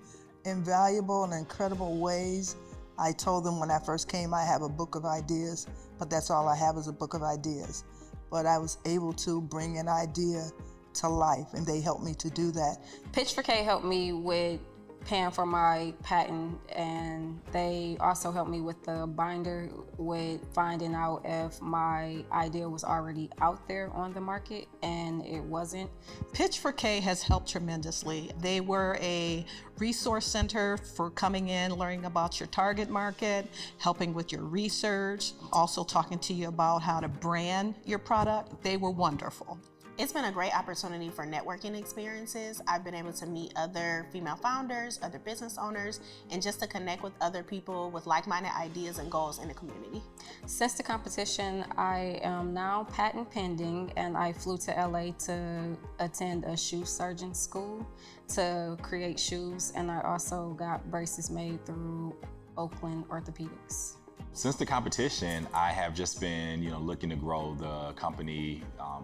invaluable and incredible ways. I told them when I first came I have a book of ideas, but that's all I have is a book of ideas. But I was able to bring an idea to life and they helped me to do that. Pitch4k helped me with paying for my patent, and they also helped me with the binder with finding out if my idea was already out there on the market, and it wasn't. Pitch4k has helped tremendously. They were a resource center for coming in, learning about your target market, helping with your research, also talking to you about how to brand your product. They were wonderful. It's been a great opportunity for networking experiences. I've been able to meet other female founders, other business owners, and just to connect with other people with like-minded ideas and goals in the community. Since the competition, I am now patent pending, and I flew to LA to attend a shoe surgeon school to create shoes, and I also got braces made through Oakland Orthopedics. Since the competition, I have just been, looking to grow the company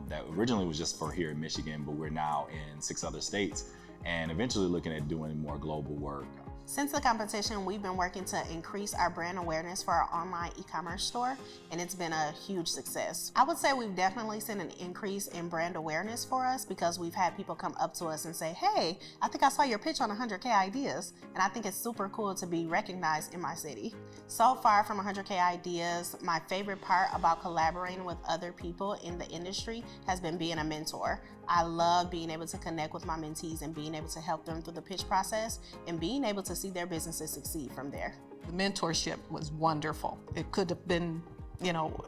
that originally was just for here in Michigan, but we're now in 6 other states and eventually looking at doing more global work. Since the competition, we've been working to increase our brand awareness for our online e-commerce store, and it's been a huge success. I would say we've definitely seen an increase in brand awareness for us because we've had people come up to us and say, hey, I think I saw your pitch on 100K Ideas, and I think it's super cool to be recognized in my city. So far from 100K Ideas, my favorite part about collaborating with other people in the industry has been being a mentor. I love being able to connect with my mentees and being able to help them through the pitch process and being able to see their businesses succeed from there. The mentorship was wonderful. It could have been you know,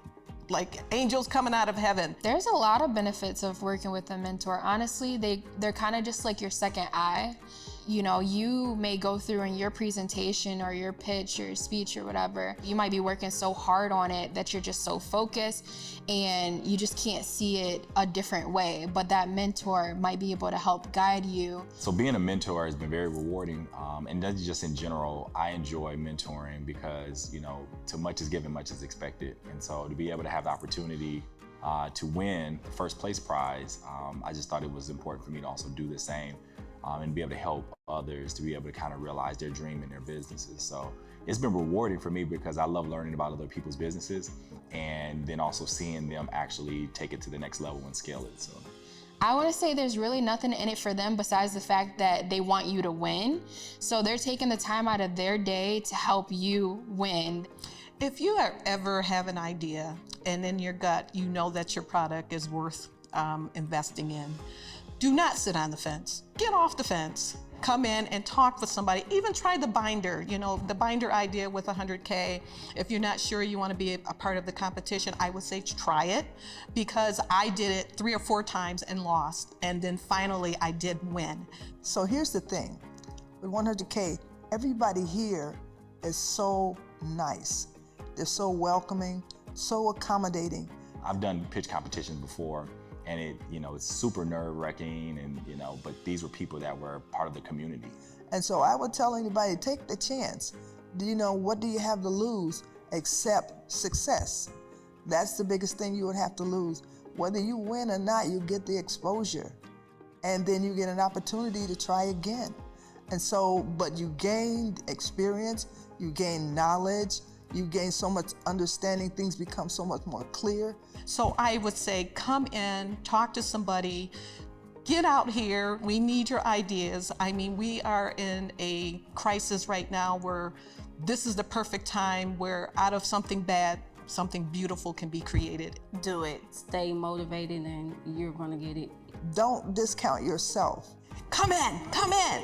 like angels coming out of heaven. There's a lot of benefits of working with a mentor. Honestly, they're kind of just like your second eye. You know, you may go through in your presentation or your pitch or speech or whatever, you might be working so hard on it that you're just so focused and you just can't see it a different way, but that mentor might be able to help guide you. So being a mentor has been very rewarding, and that's just in general. I enjoy mentoring because, you know, to much is given, much is expected. And so to be able to have the opportunity to win the first place prize, I just thought it was important for me to also do the same. And be able to help others to be able to kind of realize their dream in their businesses. So it's been rewarding for me because I love learning about other people's businesses and then also seeing them actually take it to the next level and scale it. So I want to say there's really nothing in it for them besides the fact that they want you to win. So they're taking the time out of their day to help you win. If you ever have an idea and in your gut, you know that your product is worth investing in, do not sit on the fence. Get off the fence. Come in and talk with somebody. Even try the binder, you know, the binder idea with 100K. If you're not sure you want to be a part of the competition, I would say try it, because I did it 3 or 4 times and lost. And then finally I did win. So here's the thing, with 100K, everybody here is so nice. They're so welcoming, so accommodating. I've done pitch competitions before, and it, you know, it's super nerve-wracking, and you know, but these were people that were part of the community. And so I would tell anybody, take the chance. Do you know, what do you have to lose except success? That's the biggest thing you would have to lose. Whether you win or not, you get the exposure. And then you get an opportunity to try again. And so, but you gain experience, you gain knowledge, you gain so much understanding, things become so much more clear. So I would say come in, talk to somebody, get out here. We need your ideas. I mean, we are in a crisis right now where this is the perfect time where out of something bad, something beautiful can be created. Do it. Stay motivated and you're going to get it. Don't discount yourself. Come in, come in.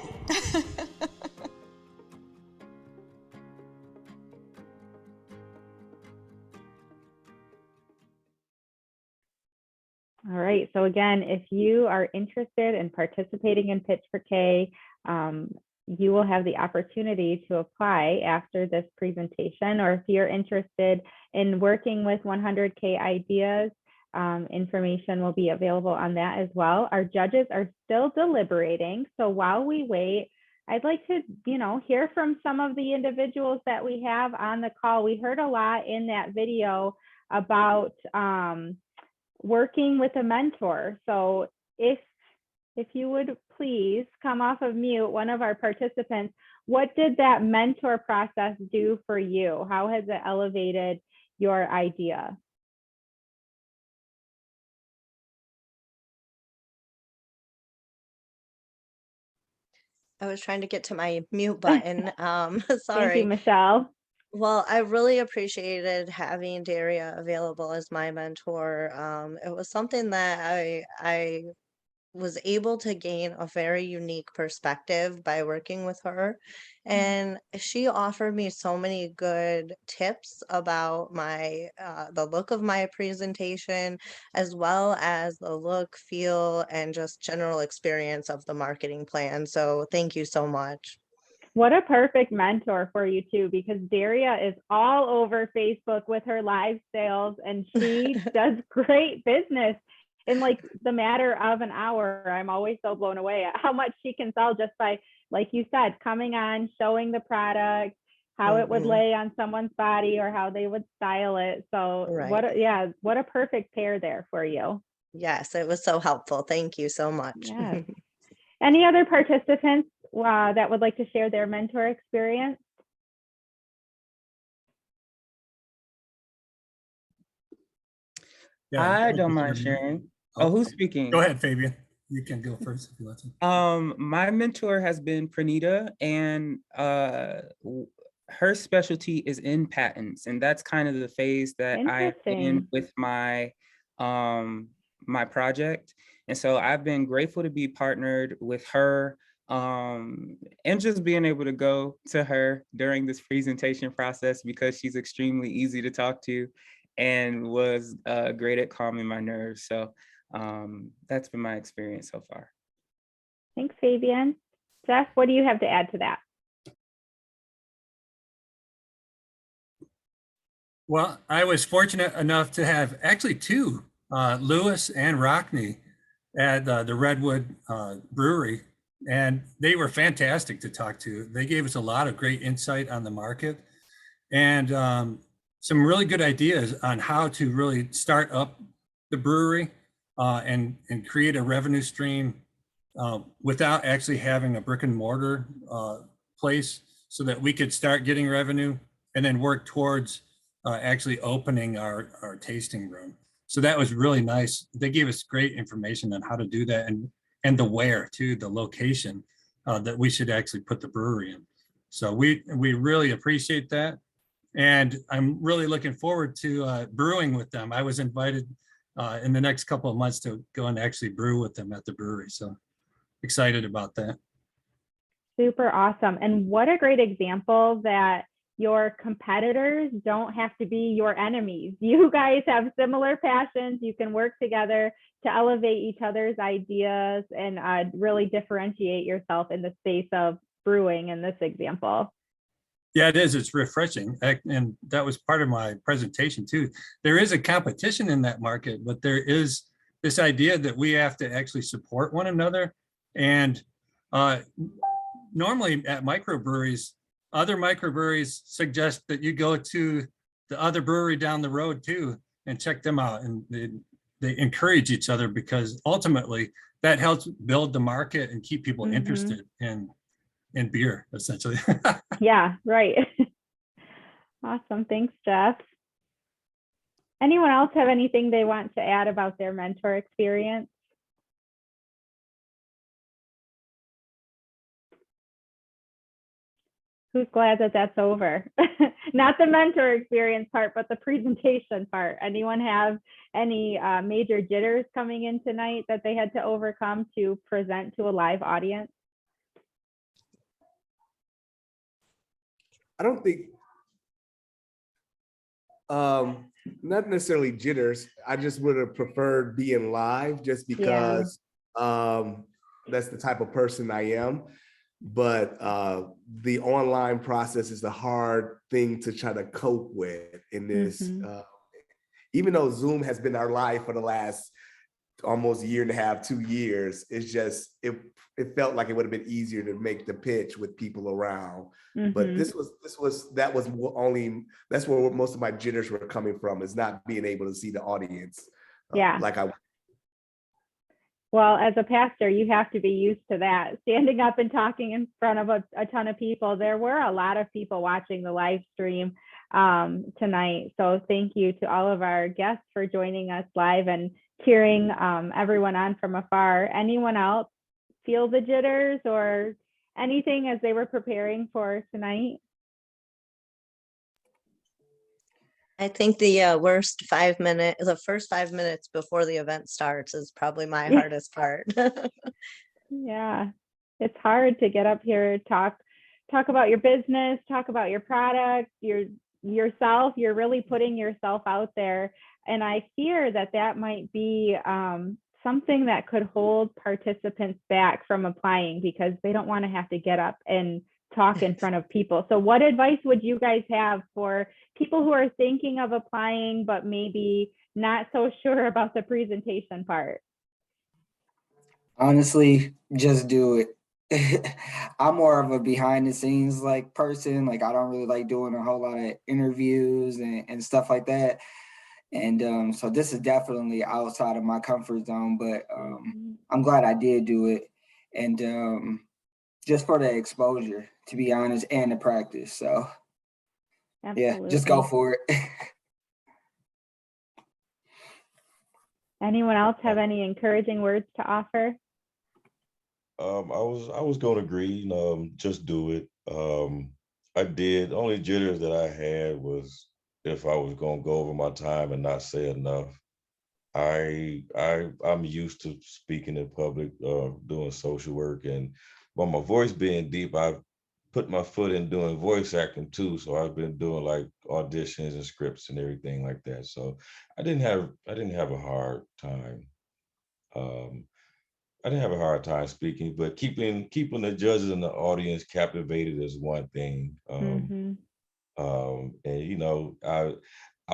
All right, so again, if you are interested in participating in Pitch4k, you will have the opportunity to apply after this presentation, or if you're interested in working with 100K Ideas, information will be available on that as well. Our judges are still deliberating, so while we wait, I'd like to, hear from some of the individuals that we have on the call. We heard a lot in that video about working with a mentor. So if you would please come off of mute, one of our participants, what did that mentor process do for you? How has it elevated your idea? I was trying to get to my mute button. Sorry. Thank you, Michelle. Well, I really appreciated having Daria available as my mentor. It was something that I was able to gain a very unique perspective by working with her. And she offered me so many good tips about my the look of my presentation, as well as the look, feel, and just general experience of the marketing plan. So thank you so much. What a perfect mentor for you too, because Daria is all over Facebook with her live sales, and she does great business in like the matter of an hour. I'm always so blown away at how much she can sell just by, like you said, coming on, showing the product, how it would lay on someone's body or how they would style it. So what a perfect pair there for you. Yes, it was so helpful. Thank you so much. Yes. Any other participants that would like to share their mentor experience? Yeah, I don't mind sharing. Oh, who's speaking? Go ahead, Fabian. You can go first if you want to. My mentor has been Pranita, and her specialty is in patents, and that's kind of the phase that I'm in with my my project. And so I've been grateful to be partnered with her, and just being able to go to her during this presentation process because she's extremely easy to talk to. and was great at calming my nerves. So that's been my experience so far. Thanks, Fabian. Jeff, what do you have to add to that? Well, I was fortunate enough to have actually two, Lewis and Rockney, at the Redwood Brewery, and they were fantastic to talk to. They gave us a lot of great insight on the market and some really good ideas on how to really start up the brewery and create a revenue stream without actually having a brick and mortar place, so that we could start getting revenue and then work towards actually opening our tasting room. So that was really nice. They gave us great information on how to do that and the where too, the location that we should actually put the brewery in. So we really appreciate that. And I'm really looking forward to brewing with them. I was invited in the next couple of months to go and actually brew with them at the brewery. So excited about that. Super awesome. And what a great example that your competitors don't have to be your enemies. You guys have similar passions. You can work together to elevate each other's ideas and really differentiate yourself in the space of brewing in this example. Yeah, it is. It's refreshing. And that was part of my presentation too. There is a competition in that market, but there is this idea that we have to actually support one another. And normally at microbreweries, other microbreweries suggest that you go to the other brewery down the road too and check them out. And they encourage each other, because ultimately that helps build the market and keep people interested in beer, essentially. Yeah, right. Awesome. Thanks, Jeff. Anyone else have anything they want to add about their mentor experience? Who's glad that that's over? Not the mentor experience part, but the presentation part. Anyone have any major jitters coming in tonight that they had to overcome to present to a live audience? I don't think, not necessarily jitters. I just would have preferred being live, just because that's the type of person I am. But the online process is a hard thing to try to cope with in this. Even though Zoom has been our life for the last almost a year and a half, 2 years, it's just, it felt like it would have been easier to make the pitch with people around. But that's where most of my jitters were coming from, is not being able to see the audience. Like I. Well, as a pastor, you have to be used to that. Standing up and talking in front of a ton of people. There were a lot of people watching the live stream tonight. So thank you to all of our guests for joining us live and cheering everyone on from afar. Anyone else feel the jitters or anything as they were preparing for tonight? I think the the first 5 minutes before the event starts is probably my hardest part. Yeah, it's hard to get up here, talk about your business, talk about your product, yourself. You're really putting yourself out there. And I fear that might be something that could hold participants back from applying, because they don't want to have to get up and talk in front of people. So what advice would you guys have for people who are thinking of applying, but maybe not so sure about the presentation part? Honestly, just do it. I'm more of a behind the scenes person. I don't really like doing a whole lot of interviews and stuff like that. And so this is definitely outside of my comfort zone, but I'm glad I did do it. And just for the exposure, to be honest, and the practice. So yeah, just go for it. Anyone else have any encouraging words to offer? I was going to agree, just do it. I did. The only jitters that I had was if I was going to go over my time and not say enough. I'm used to speaking in public, doing social work, and by my voice being deep, I've put my foot in doing voice acting too. So I've been doing like auditions and scripts and everything like that. So I didn't have a hard time. I didn't have a hard time speaking, but keeping the judges and the audience captivated is one thing. And I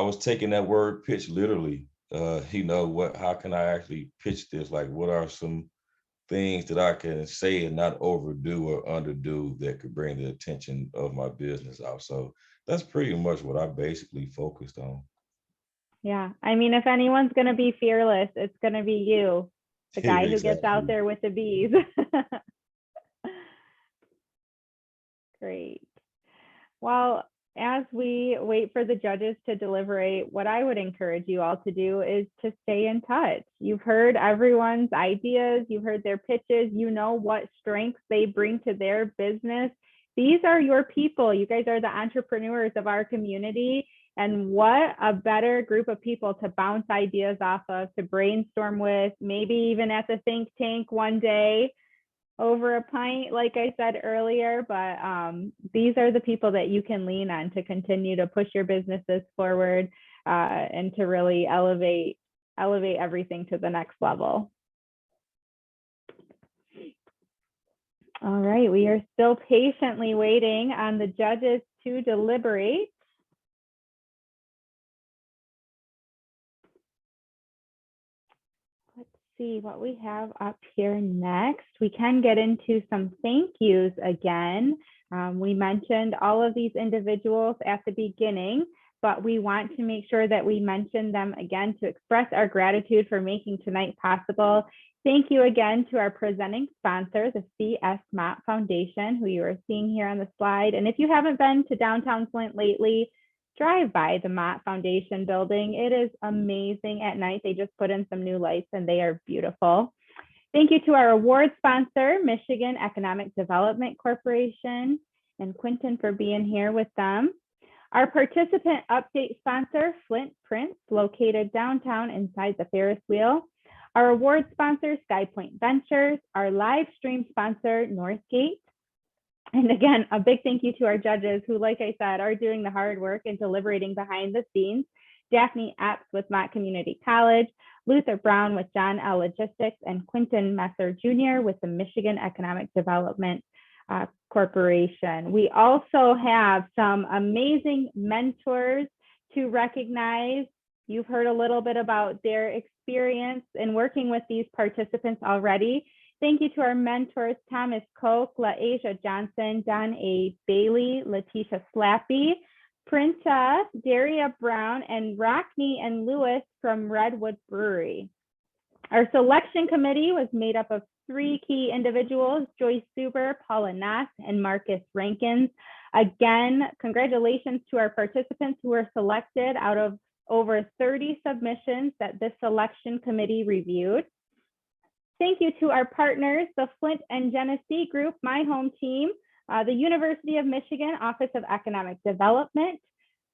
was taking that word pitch literally. How can I actually pitch this? Like, what are some things that I can say and not overdo or underdo that could bring the attention of my business out? So that's pretty much what I basically focused on. Yeah, I mean, if anyone's going to be fearless, it's going to be you, the guy who gets out Exactly. there with the bees. Great. Well, as we wait for the judges to deliberate, what I would encourage you all to do is to stay in touch. You've heard everyone's ideas, you've heard their pitches, you know what strengths they bring to their business. These are your people. You guys are the entrepreneurs of our community. And what a better group of people to bounce ideas off of, to brainstorm with, maybe even at the think tank one day over a pint, like I said earlier. But these are the people that you can lean on to continue to push your businesses forward and to really elevate everything to the next level. All right, we are still patiently waiting on the judges to deliberate. See what we have up here next. We can get into some thank yous again. We mentioned all of these individuals at the beginning, but we want to make sure that we mention them again to express our gratitude for making tonight possible. Thank you again to our presenting sponsor, the CS Mott Foundation, who you are seeing here on the slide. And if you haven't been to downtown Flint lately, drive by the Mott Foundation building. It is amazing at night. They just put in some new lights and they are beautiful. Thank you to our award sponsor, Michigan Economic Development Corporation, and Quentin for being here with them. Our participant update sponsor, Flint Prints, located downtown inside the Ferris wheel. Our award sponsor, SkyPoint Ventures. Our live stream sponsor, Northgate. And again, a big thank you to our judges who, like I said, are doing the hard work and deliberating behind the scenes. Daphne Epps with Mott Community College, Luther Brown with John L. Logistics, and Quentin Messer Jr. with the Michigan Economic Development Corporation. We also have some amazing mentors to recognize. You've heard a little bit about their experience in working with these participants already. Thank you to our mentors, Thomas Koch, LaAsia Johnson, Don A. Bailey, Letitia Slappy, Printa, Daria Brown, and Rockney and Lewis from Redwood Brewery. Our selection committee was made up of 3 key individuals, Joyce Suber, Paula Nass, and Marcus Rankins. Again, congratulations to our participants who were selected out of over 30 submissions that this selection committee reviewed. Thank you to our partners, the Flint and Genesee Group, my home team, the University of Michigan Office of Economic Development,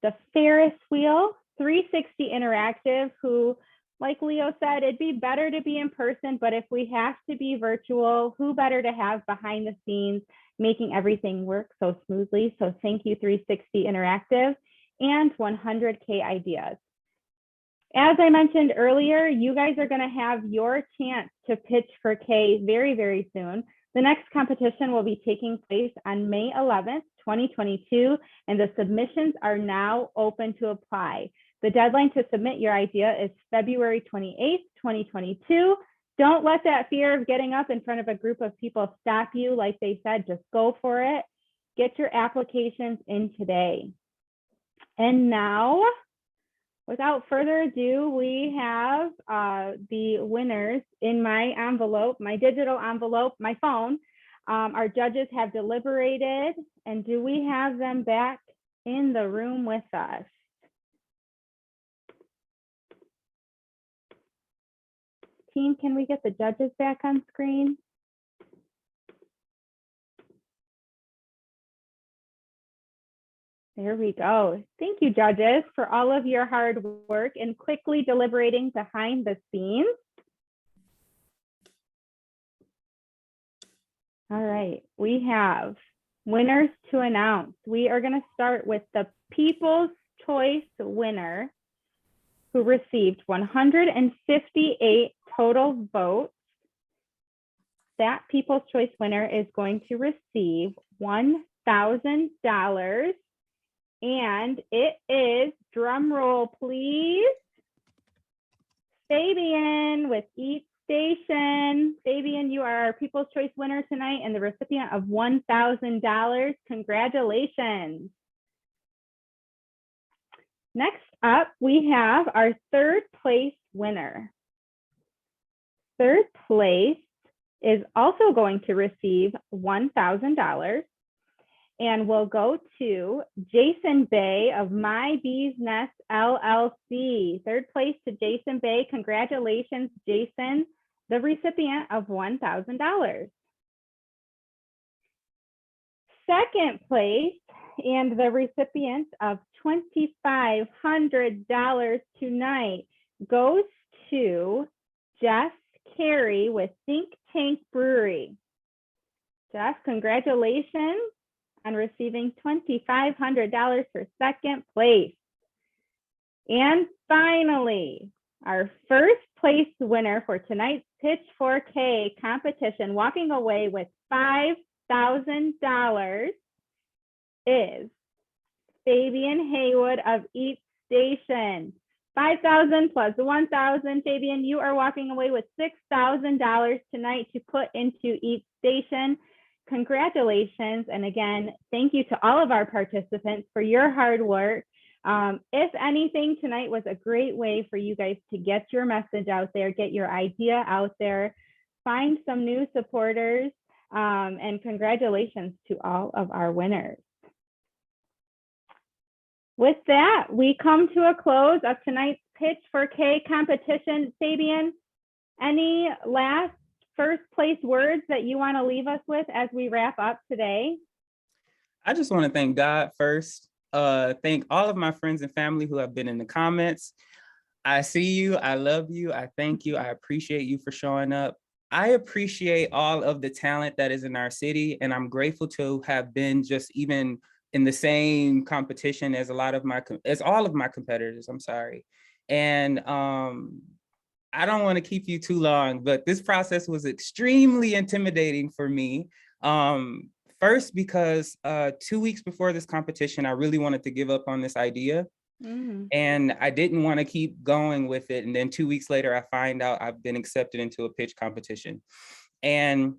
the Ferris Wheel, 360 Interactive, who, like Leo said, it'd be better to be in person, but if we have to be virtual, who better to have behind the scenes making everything work so smoothly? So thank you, 360 Interactive, and 100K Ideas. As I mentioned earlier, you guys are going to have your chance to pitch for K very, very soon. The next competition will be taking place on May 11th, 2022, and the submissions are now open to apply. The deadline to submit your idea is February 28th, 2022. Don't let that fear of getting up in front of a group of people stop you. Like they said, just go for it. Get your applications in today. And now, without further ado, we have the winners in my envelope, my digital envelope, my phone. Our judges have deliberated, and do we have them back in the room with us? Team, can we get the judges back on screen? There we go. Thank you, judges, for all of your hard work and quickly deliberating behind the scenes. All right, we have Winners to announce. We are going to start with the People's Choice winner, who received 158 total votes. That People's Choice winner is going to receive $1,000. And it is, drum roll please, Fabian with Eat Station. Fabian, you are our People's Choice winner tonight and the recipient of $1,000. Congratulations. Next up, we have our third place winner. Third place is also going to receive $1,000 and will go to Jason Bay of My Bee's Nest LLC. Third place to Jason Bay. Congratulations, Jason, the recipient of $1,000. Second place and the recipient of $2,500 tonight goes to Jeff Carey with Think Tank Brewery. Jeff, congratulations on receiving $2,500 for second place. And finally, our first place winner for tonight's Pitch4k competition, walking away with $5,000, is Fabian Haywood of Eat Station. 5,000 plus the 1,000. Fabian, you are walking away with $6,000 tonight to put into Eat Station. Congratulations. And again, thank you to all of our participants for your hard work. If anything, tonight was a great way for you guys to get your message out there, get your idea out there, find some new supporters, and congratulations to all of our winners. With that, we come to a close of tonight's Pitch4k competition. Fabian, any last first place words that you want to leave us with as we wrap up today? I just want to thank God first. Thank all of my friends and family who have been in the comments. I see you, I love you, I thank you, I appreciate you for showing up. I appreciate all of the talent that is in our city, and I'm grateful to have been just even in the same competition as all of my competitors, I'm sorry. And I don't want to keep you too long, but this process was extremely intimidating for me. First, because 2 weeks before this competition, I really wanted to give up on this idea. And I didn't want to keep going with it. And then 2 weeks later, I find out I've been accepted into a pitch competition. And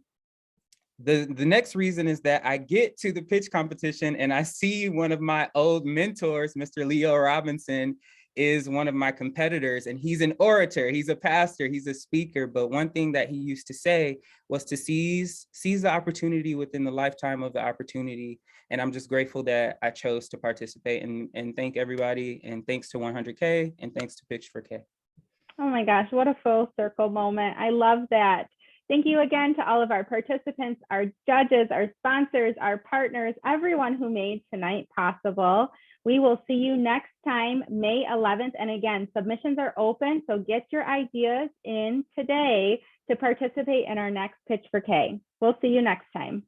the next reason is that I get to the pitch competition and I see one of my old mentors, Mr. Leo Robinson, is one of my competitors, and he's an orator, he's a pastor, he's a speaker. But one thing that he used to say was to seize the opportunity within the lifetime of the opportunity. And I'm just grateful that I chose to participate, and thank everybody, and thanks to 100K, and thanks to Pitch4k. Oh my gosh, what a full circle moment. I love that. Thank you again to all of our participants, our judges, our sponsors, our partners, everyone who made tonight possible. We will see you next time, May 11th. And again, submissions are open, so get your ideas in today to participate in our next Pitch4k. We'll see you next time.